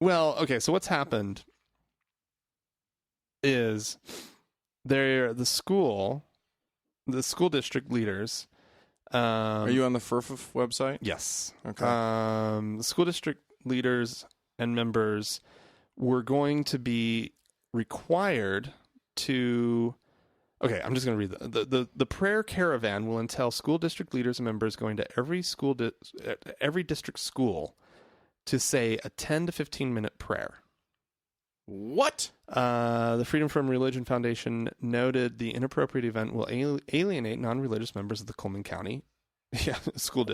Well, okay, so what's happened is the school district leaders. Are you on the FERF website? Yes. Okay. The school district leaders and members were going to be required to... Okay, I'm just going to read the prayer caravan will entail school district leaders and members going to every district school to say a 10 to 15 minute prayer. What? The Freedom from Religion Foundation noted the inappropriate event will alienate non-religious members of the Coleman County school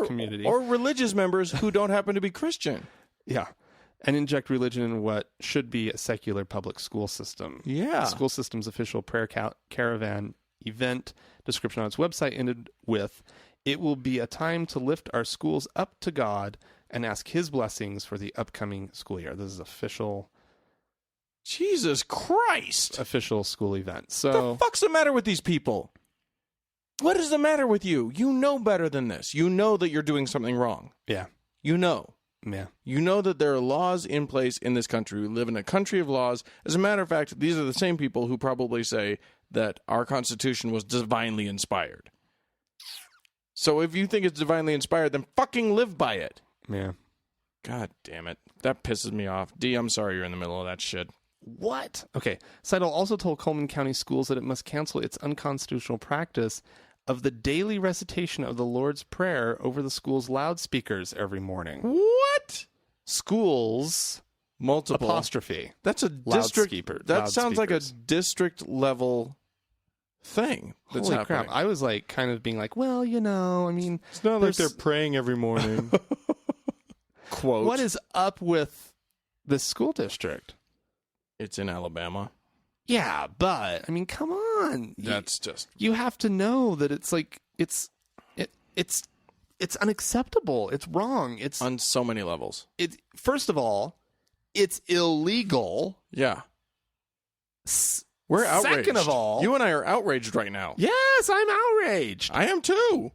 community. Or religious members who don't happen to be Christian. Yeah. And inject religion in what should be a secular public school system. Yeah. The school system's official prayer caravan event description on its website ended with, "It will be a time to lift our schools up to God and ask his blessings for the upcoming school year." This is official. Jesus Christ. Official school event. So what the fuck's the matter with these people? What is the matter with you? You know better than this. You know that you're doing something wrong. Yeah. You know. Yeah. You know that there are laws in place in this country. We live in a country of laws. As a matter of fact, these are the same people who probably say that our Constitution was divinely inspired. So if you think it's divinely inspired, then fucking live by it. Yeah. God damn it. That pisses me off. D, I'm sorry you're in the middle of that shit. What? Okay. Seidel also told Coleman County Schools that it must cancel its unconstitutional practice of the daily recitation of the Lord's Prayer over the school's loudspeakers every morning. What? Schools, multiple apostrophe. That's a district. That sounds like a district level thing. That's Holy happening. crap. I was like kind of being like, well, you know, I mean, it's not like they're praying every morning. Quote. What is up with this school district? It's in Alabama. Yeah, but I mean, come on. That's just you have to know that it's like it's unacceptable. It's wrong. It's on so many levels. First of all, it's illegal. Yeah. We're outraged. Second of all, you and I are outraged right now. Yes, I'm outraged. I am too.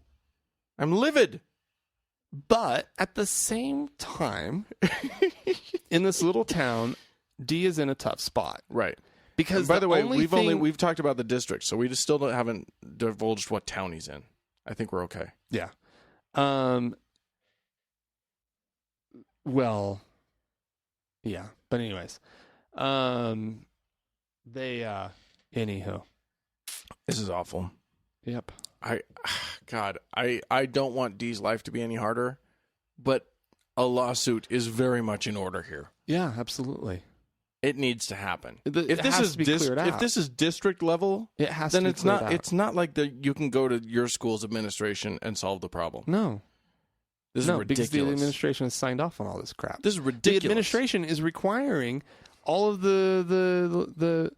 I'm livid. But at the same time, in this little town, D is in a tough spot. Right. Because and by the way, we've talked about the district, so we just still haven't divulged what town he's in. I think we're okay. Yeah. Well, yeah. But anyways, anywho, this is awful. Yep. I don't want D's life to be any harder, but a lawsuit is very much in order here. Yeah, absolutely. It needs to happen. If this is district level, it has then to be it's not. cleared out. It's not like you can go to your school's administration and solve the problem. No, this is ridiculous. Because the administration has signed off on all this crap. This is ridiculous. The administration is requiring all of the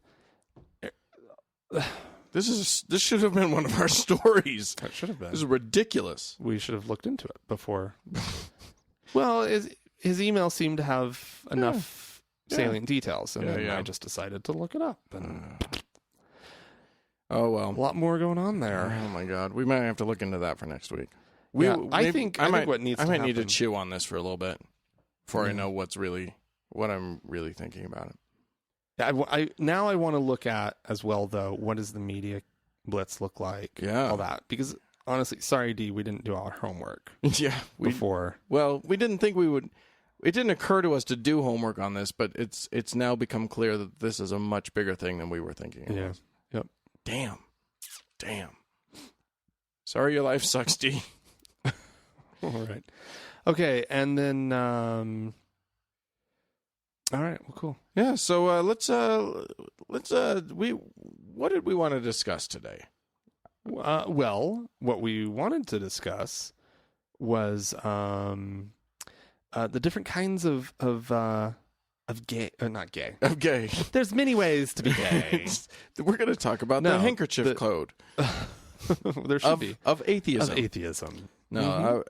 This should have been one of our stories. It should have been. This is ridiculous. We should have looked into it before. Well, his email seemed to have enough salient details, and then I just decided to look it up. And oh well, a lot more going on there. Oh my god, we might have to look into that for next week. I think what needs. I might need to chew on this for a little bit before I know what I'm really thinking about it. I want to look at as well, though. What is the media blitz look like? Yeah. All that. Because honestly, sorry, D, we didn't do our homework. Yeah. Before. Well, we didn't think we would. It didn't occur to us to do homework on this, but it's now become clear that this is a much bigger thing than we were thinking it was. Yep. Damn. Sorry your life sucks, D. All right. Okay, and then all right, well, cool. Yeah, so what did we want to discuss today? Well, what we wanted to discuss was the different kinds of gay, not gay. Of gay. There's many ways to be gay. We're going to talk about the handkerchief code. There should be of atheism. Of atheism. No,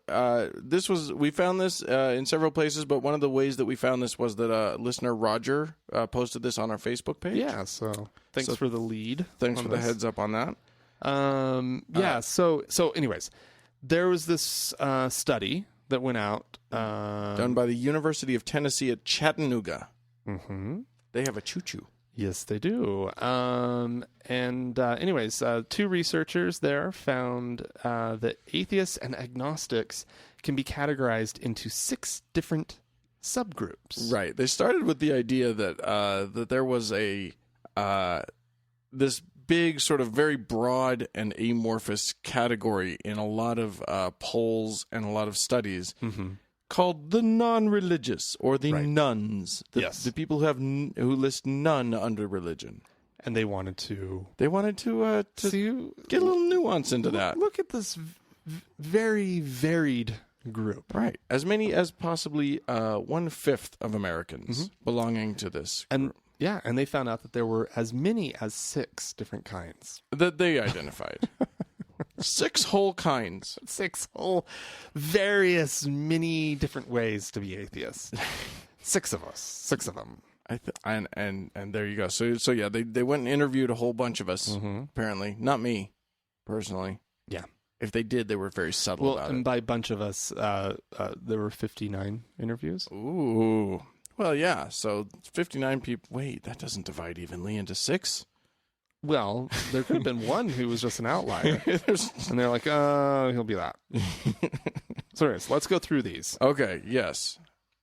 we found this in several places, but one of the ways that we found this was that listener Roger posted this on our Facebook page. Yeah, so thanks for the lead. Thanks for the heads up on that. So anyways, there was this study that went out done by the University of Tennessee at Chattanooga. Mm-hmm. They have a choo-choo. Yes, they do. Anyways, two researchers there found that atheists and agnostics can be categorized into 6 different subgroups. Right. They started with the idea that that there was a this big sort of very broad and amorphous category in a lot of polls and a lot of studies. Mm-hmm. Called the non-religious, or the nuns. The people who list none under religion. And they wanted to get a little nuance into that. Look at this very varied group. Right. As many as possibly 1/5 of Americans belonging to this group. And they found out that there were as many as 6 different kinds. That they identified. 6 whole kinds. 6 whole various many different ways to be atheists. 6 of us. 6 of them. And there you go. So yeah, they went and interviewed a whole bunch of us, apparently. Not me, personally. Yeah. If they did, they were very subtle about it. And by bunch of us, there were 59 interviews. Ooh. Well, yeah. So 59 people. Wait, that doesn't divide evenly into 6? Well, there could have been one who was just an outlier. And they're like, he'll be that. So anyways, let's go through these. Okay, yes.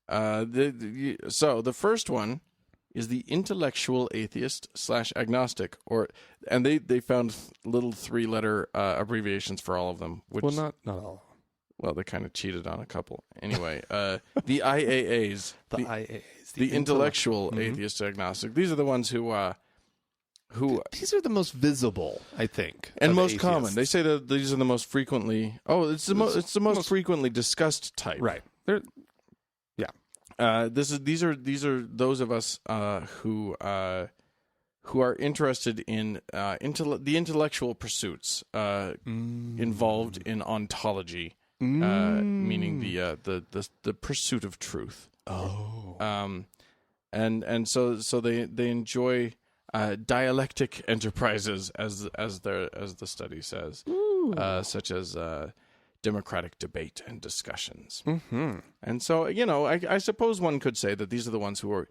So the first one is the intellectual atheist / agnostic, and they found little 3-letter abbreviations for all of them. Which, well, not all. Well, they kind of cheated on a couple. Anyway, the IAAs. The intellectual atheist agnostic. These are the ones who these are the most visible, I think, and most common. They say that these are the most frequently. Oh, it's the most frequently discussed type. Right. These are those of us who are interested in the intellectual pursuits involved in ontology, meaning the pursuit of truth. Oh. And so they enjoy dialectic enterprises, as the study says, such as democratic debate and discussions. Mm-hmm. And so, I suppose one could say that these are the ones who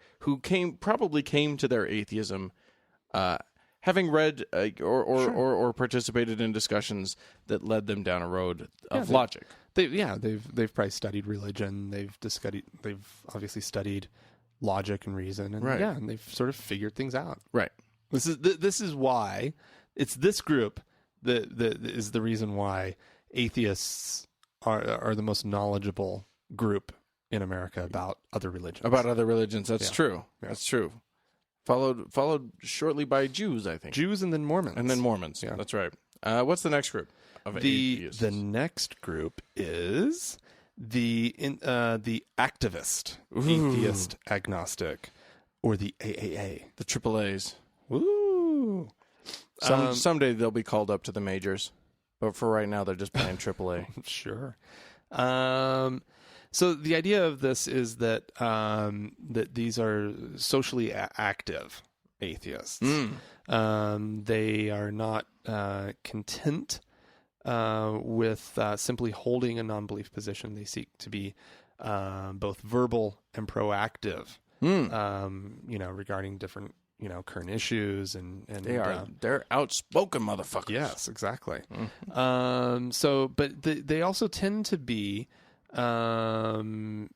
probably came to their atheism, having read or participated in discussions that led them down a road of logic. They've probably studied religion. They've obviously studied logic and reason, and and they've sort of figured things out. Right. This is why it's this group that is the reason why atheists are the most knowledgeable group in America about other religions. That's true. Yeah. That's true. Followed shortly by Jews, I think. Jews and then Mormons. Yeah, that's right. What's the next group of atheists? The next group is the activist, atheist, agnostic, or the AAA, the AAAs. Woo! Someday they'll be called up to the majors, but for right now they're just playing AAA. Sure. So the idea of this is that that these are socially active atheists. They are not content with simply holding a non-belief position. They seek to be both verbal and proactive, regarding different current issues and they're outspoken motherfuckers. Yes, exactly. But they also tend to be concerned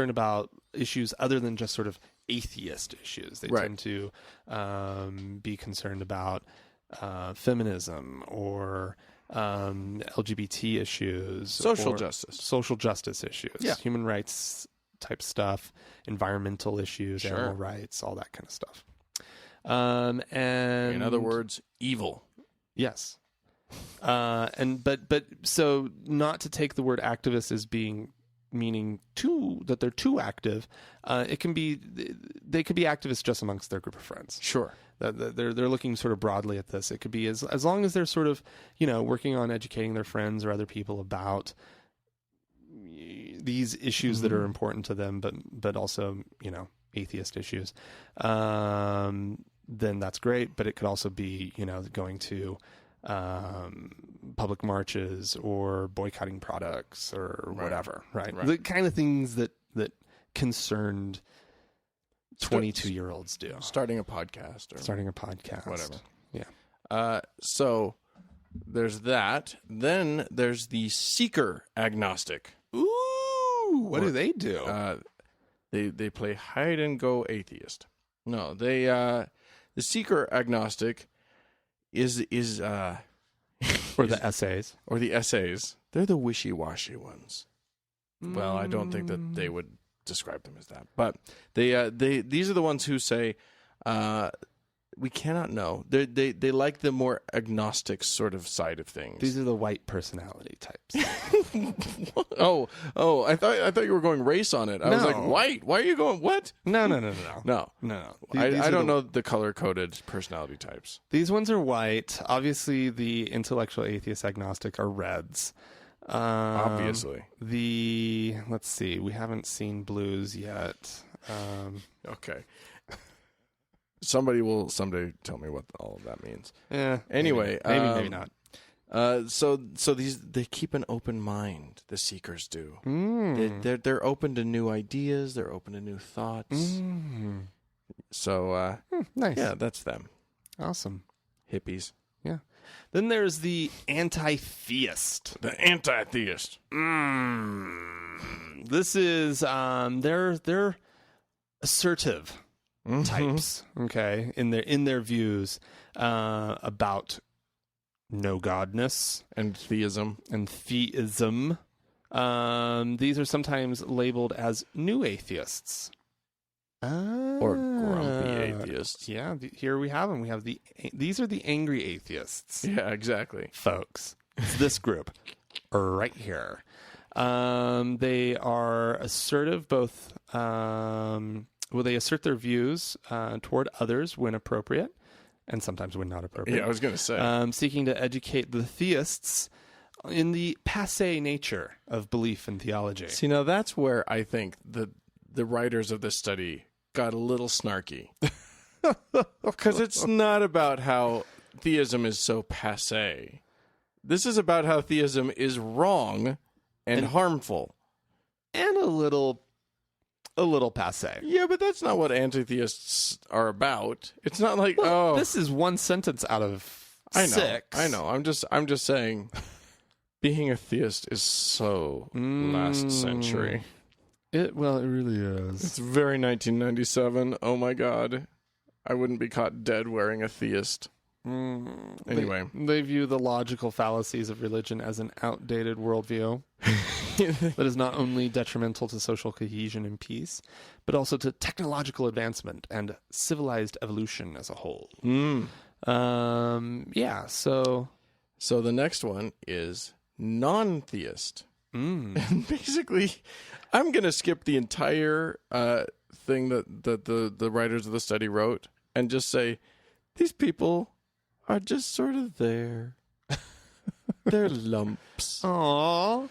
about issues other than just sort of atheist issues. They tend to be concerned about feminism or LGBT issues, social justice issues, human rights type stuff, environmental issues, animal rights, all that kind of stuff. And in other words, evil. Yes. But so not to take the word activist as meaning that they're too active. They could be activists just amongst their group of friends. Sure. They're looking sort of broadly at this. It could be as long as they're sort of, working on educating their friends or other people about these issues that are important to them, but also, atheist issues. Then that's great. But it could also be, going to public marches or boycotting products or whatever, right? The kind of things that concerned 22-year-olds do. Starting a podcast. Whatever. Yeah. So there's that. Then there's the seeker agnostic. Ooh, what do they do? They play hide and go atheist. No, the seeker agnostic is or the essays. Or the essays. They're the wishy-washy ones. Well, I don't think that they would describe them as that. But these are the ones who say we cannot know. They like the more agnostic sort of side of things. These are the white personality types. Oh, I thought you were going race on it. I was like, white? Why are you going what? No. I don't know the color-coded personality types. These ones are white. Obviously, the intellectual atheist agnostic are reds. Obviously. Let's see. We haven't seen blues yet. Okay. Somebody will someday tell me what all of that means. Yeah. Anyway, maybe not. So they keep an open mind. The seekers do. They're open to new ideas. They're open to new thoughts. So nice. Yeah, that's them. Awesome. Hippies. Yeah. Then there's the anti-theist. The anti-theist. This is they're assertive types, okay, in their views about no godness and theism. These are sometimes labeled as new atheists. Or grumpy atheists. Yeah, here we have them. We have these are the angry atheists. Yeah, exactly. Folks. It's this group right here. They are assertive both they assert their views toward others when appropriate and sometimes when not appropriate. Yeah, I was going to say. Seeking to educate the theists in the passé nature of belief and theology. See, now that's where I think the writers of this study got a little snarky. Because it's not about how theism is so passé. This is about how theism is wrong and harmful. And a little passé. Yeah, but that's not what anti-theists are about. It's not like, this is one sentence out of 6. I know. I'm just saying being a theist is so last century. It really is. It's very 1997. Oh my God. I wouldn't be caught dead wearing a theist. Anyway. They view the logical fallacies of religion as an outdated worldview that is not only detrimental to social cohesion and peace, but also to technological advancement and civilized evolution as a whole. So the next one is non-theist. And basically, I'm going to skip the entire thing that the writers of the study wrote and just say, these people are just sort of there. They're lumps. Aww.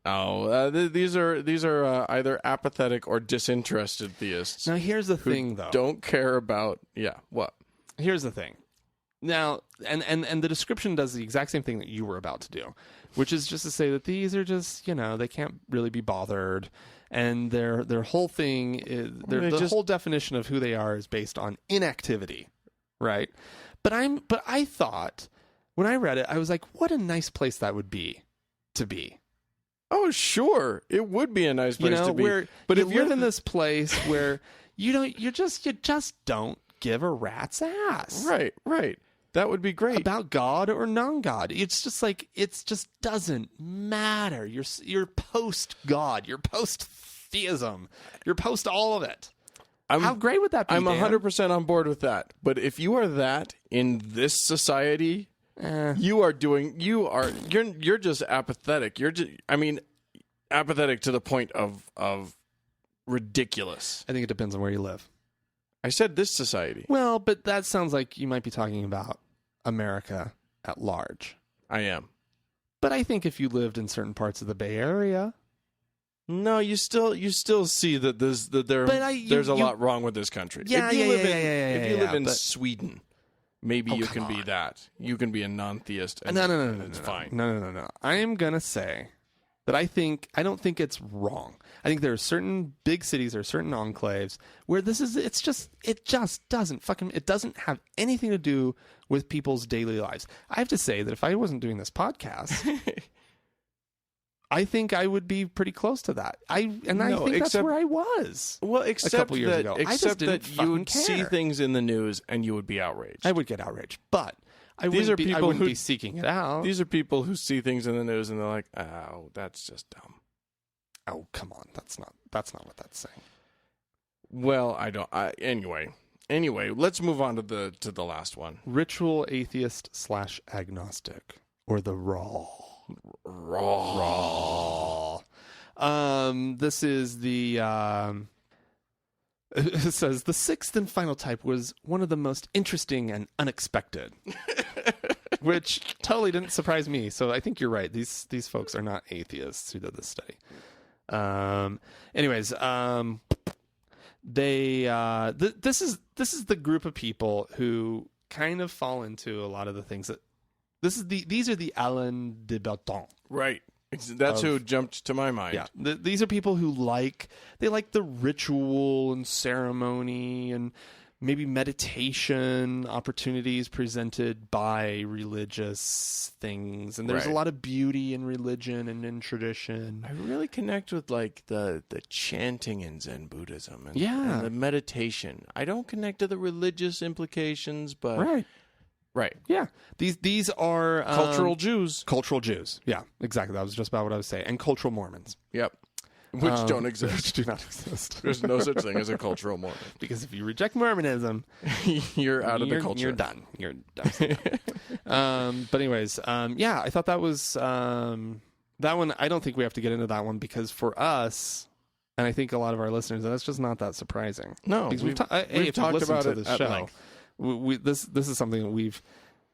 Oh, these are either apathetic or disinterested theists. Now, here's the thing, though. Don't care about... Yeah, what? Here's the thing. Now, and the description does the exact same thing that you were about to do, which is just to say that these are just, they can't really be bothered. and their whole thing is whole definition of who they are is based on inactivity, right? But I thought when I read it, I was like, what a nice place that would be to be. Oh, sure, it would be a nice place to be. But if you're in this place where you just don't give a rat's ass, right. That would be great. About God or non-God. It's just like, it just doesn't matter. You're post-God. You're post-theism. You're post all of it. How great would that be, I'm Dan? 100% on board with that. But if you are that in this society, you're just apathetic. Apathetic to the point of ridiculous. I think it depends on where you live. I said this society. Well, but that sounds like you might be talking about America at large. I am. But I think if you lived in certain parts of the Bay Area... No, you still see that there's a lot wrong with this country. Yeah, if you live in Sweden, maybe you can be that. You can be a non-theist. No, it's fine. No. I am gonna say that I don't think it's wrong. I think there are certain big cities or certain enclaves where it just doesn't have anything to do with people's daily lives. I have to say that if I wasn't doing this podcast, I think I would be pretty close to that. I think that's where I was. Well, a couple years ago. Except that you would see things in the news and you would be outraged. I would get outraged, but I wouldn't be seeking it out. These are people who see things in the news and they're like, "Oh, that's just dumb." Oh, come on. That's not what that's saying. Well, Anyway, let's move on to the last one. Ritual atheist / agnostic, or the raw. This is the it says the sixth and final type was one of the most interesting and unexpected. Which totally didn't surprise me. So I think you're right. These folks are not atheists who did this study. Anyways, this is the group of people who kind of fall into a lot of the things that these are the Alain de Botton. Right. That's who jumped to my mind. Yeah. These are people who like the ritual and ceremony and maybe meditation opportunities presented by religious things. And there's a lot of beauty in religion and in tradition. I really connect with like the chanting in Zen Buddhism and the meditation. I don't connect to the religious implications, but Right. Yeah. These are cultural Jews. Cultural Jews. Yeah, exactly. That was just about what I was saying. And cultural Mormons. Yep. Which don't exist. Which do not exist. There's no such thing as a cultural Mormon. Because if you reject Mormonism, you're out of the culture. You're done. You're done. But anyways, I thought that was that one. I don't think we have to get into that one because for us, and I think a lot of our listeners, that's just not that surprising. No, we've talked about it at length. This is something that we've,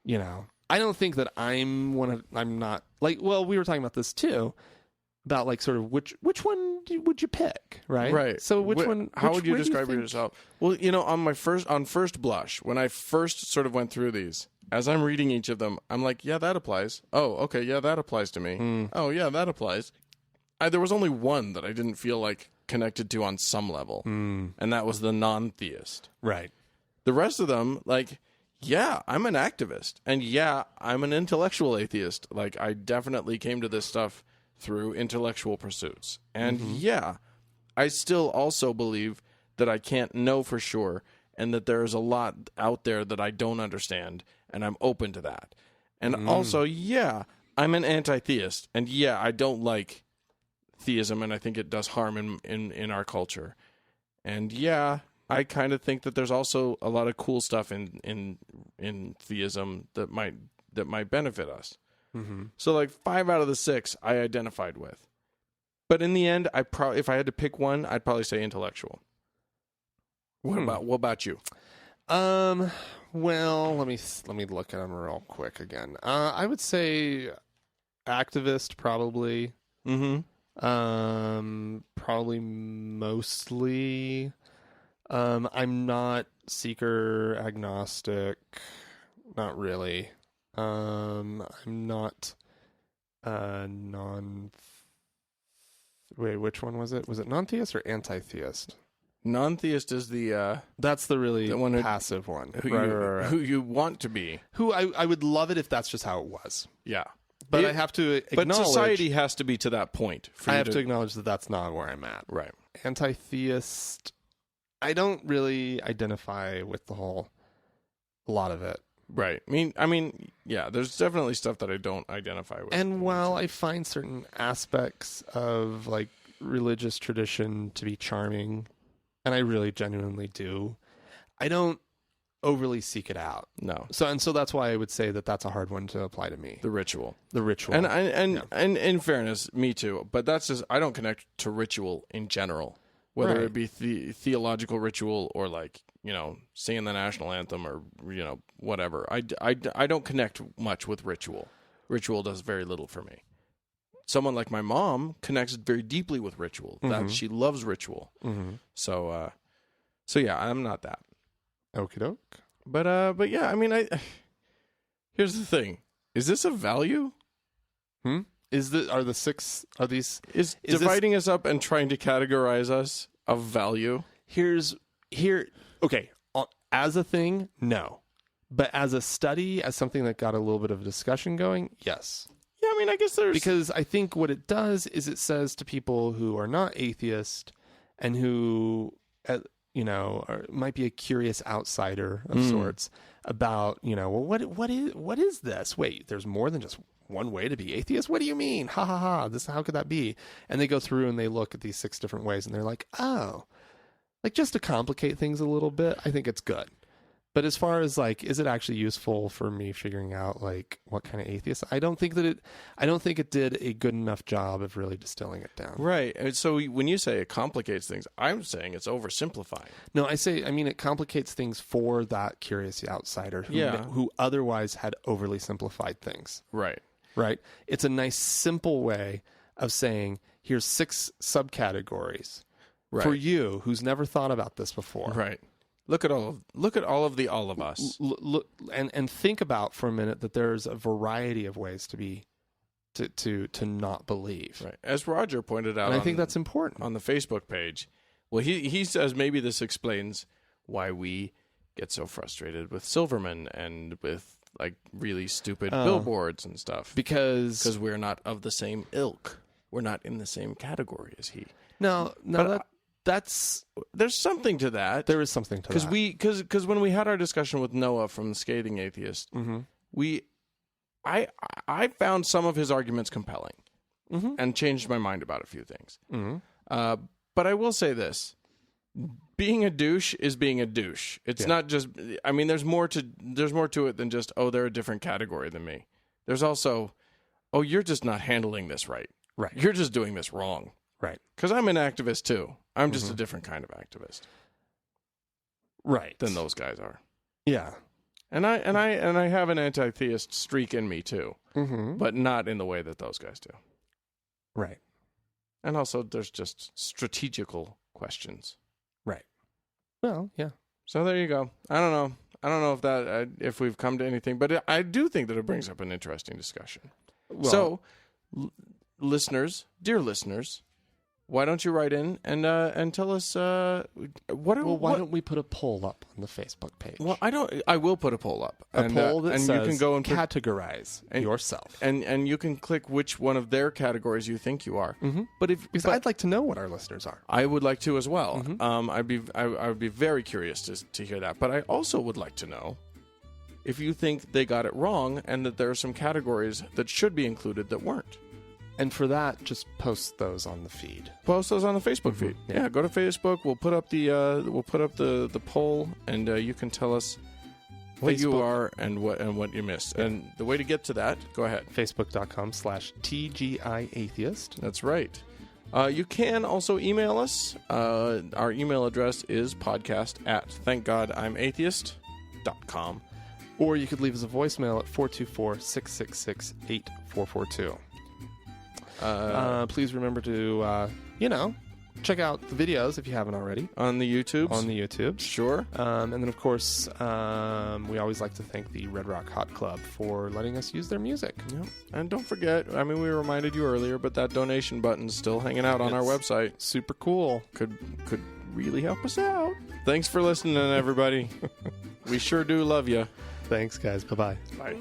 I don't think that I'm not like, well, we were talking about this too, about like sort of which one would you pick, right? Right. So which one? How would you describe yourself? Well, on first blush, when I first sort of went through these, as I'm reading each of them, I'm like, yeah, that applies. Oh, okay, yeah, that applies to me. Oh, yeah, that applies. There was only one that I didn't feel like connected to on some level, and that was the non-theist. Right. The rest of them, like, yeah, I'm an activist. And yeah, I'm an intellectual atheist. Like, I definitely came to this stuff through intellectual pursuits. And yeah, I still also believe that I can't know for sure and that there is a lot out there that I don't understand. And I'm open to that. And also, yeah, I'm an anti-theist. And yeah, I don't like theism and I think it does harm in our culture. And yeah, I kind of think that there's also a lot of cool stuff in theism that might benefit us. So like 5 out of the 6 I identified with, but in the end, if I had to pick one, I'd probably say intellectual. What about you? Well, let me look at them real quick again. I would say activist probably. Probably mostly. I'm not seeker agnostic, not really. I'm not Wait, which one was it? Was it non-theist or anti-theist? Non-theist is that's the really passive one. Who you want to be. Who I would love it if that's just how it was. Yeah. But I have to acknowledge... But society has to be to that point. I have to acknowledge that that's not where I'm at. Right. Anti-theist, I don't really identify with a lot of it. Right. I mean, yeah, there's definitely stuff that I don't identify with. And while I find certain aspects of, like, religious tradition to be charming, and I really genuinely do, I don't overly seek it out. No. So that's why I would say that that's a hard one to apply to me. The ritual. And in fairness, me too. But that's just, I don't connect to ritual in general, whether it be theological ritual or, like, you know, singing the national anthem or, you know, whatever. I don't connect much with ritual. Ritual does very little for me. Someone like my mom connects very deeply with ritual. That she loves ritual. Mm-hmm. So yeah, I'm not that. Okie doke. But yeah, I mean, here's the thing: is this a value? Is dividing us up and trying to categorize us of value? Okay, as a thing, no, but as a study, as something that got a little bit of a discussion going, yes. Yeah, I mean, I guess because I think what it does is it says to people who are not atheist and who, you know, might be a curious outsider of sorts about, you know, well, what is this? Wait, there's more than just one way to be atheist? What do you mean? Ha ha ha! How could that be? And they go through and they look at these 6 different ways and they're like, oh, like, just to complicate things a little bit, I think it's good. But as far as, like, is it actually useful for me figuring out, like, what kind of atheist? I don't think it did a good enough job of really distilling it down. Right. And so when you say it complicates things, I'm saying it's oversimplifying. No, I mean it complicates things for that curious outsider who otherwise had overly simplified things. Right. Right. It's a nice, simple way of saying, here's 6 subcategories for you who's never thought about this before. Right. Look at all of us. Look and think about for a minute that there's a variety of ways to not believe. Right. As Roger pointed out, and I think that's important on the Facebook page. Well, he says maybe this explains why we get so frustrated with Silverman and with, like, really stupid billboards and stuff. Because we're not of the same ilk. We're not in the same category as he. No, there's something to that. There is something to that. Because when we had our discussion with Noah from The Scathing Atheist, I found some of his arguments compelling and changed my mind about a few things. But I will say this: being a douche is being a douche. It's not just. I mean, there's more to it than just, oh, they're a different category than me. There's also, oh, you're just not handling this right. Right. You're just doing this wrong. Right. Because I'm an activist too. I'm just a different kind of activist. Right. Than those guys are. Yeah. And I have an anti-theist streak in me too. But not in the way that those guys do. Right. And also there's just strategical questions. Right. Well, yeah. So there you go. I don't know if we've come to anything, but I do think that it brings up an interesting discussion. Well, so listeners, dear listeners, why don't you write in and tell us why don't we put a poll up on the Facebook page? Well, I will put a poll up. A poll that says, you can go and categorize yourself. And you can click which one of their categories you think you are. Because I'd like to know what our listeners are. I would like to as well. I would be very curious to hear that. But I also would like to know if you think they got it wrong and that there are some categories that should be included that weren't. And for that, just post those on the feed. Post those on the Facebook feed. Yeah, go to Facebook. We'll put up the poll, and you can tell us what you are and what you missed. Yeah. And the way to get to that, go ahead. Facebook.com/TGIAtheist. That's right. You can also email us. Our email address is podcast@thankgodimatheist.com. Or you could leave us a voicemail at 424-666-8442. Please remember to, check out the videos if you haven't already. On the YouTubes? On the YouTubes. Sure. And then, of course, we always like to thank the Red Rock Hot Club for letting us use their music. Yep. And don't forget, I mean, we reminded you earlier, but that donation button's still hanging out on our website. Super cool. Could really help us out. Thanks for listening, everybody. We sure do love you. Thanks, guys. Bye-bye. Bye.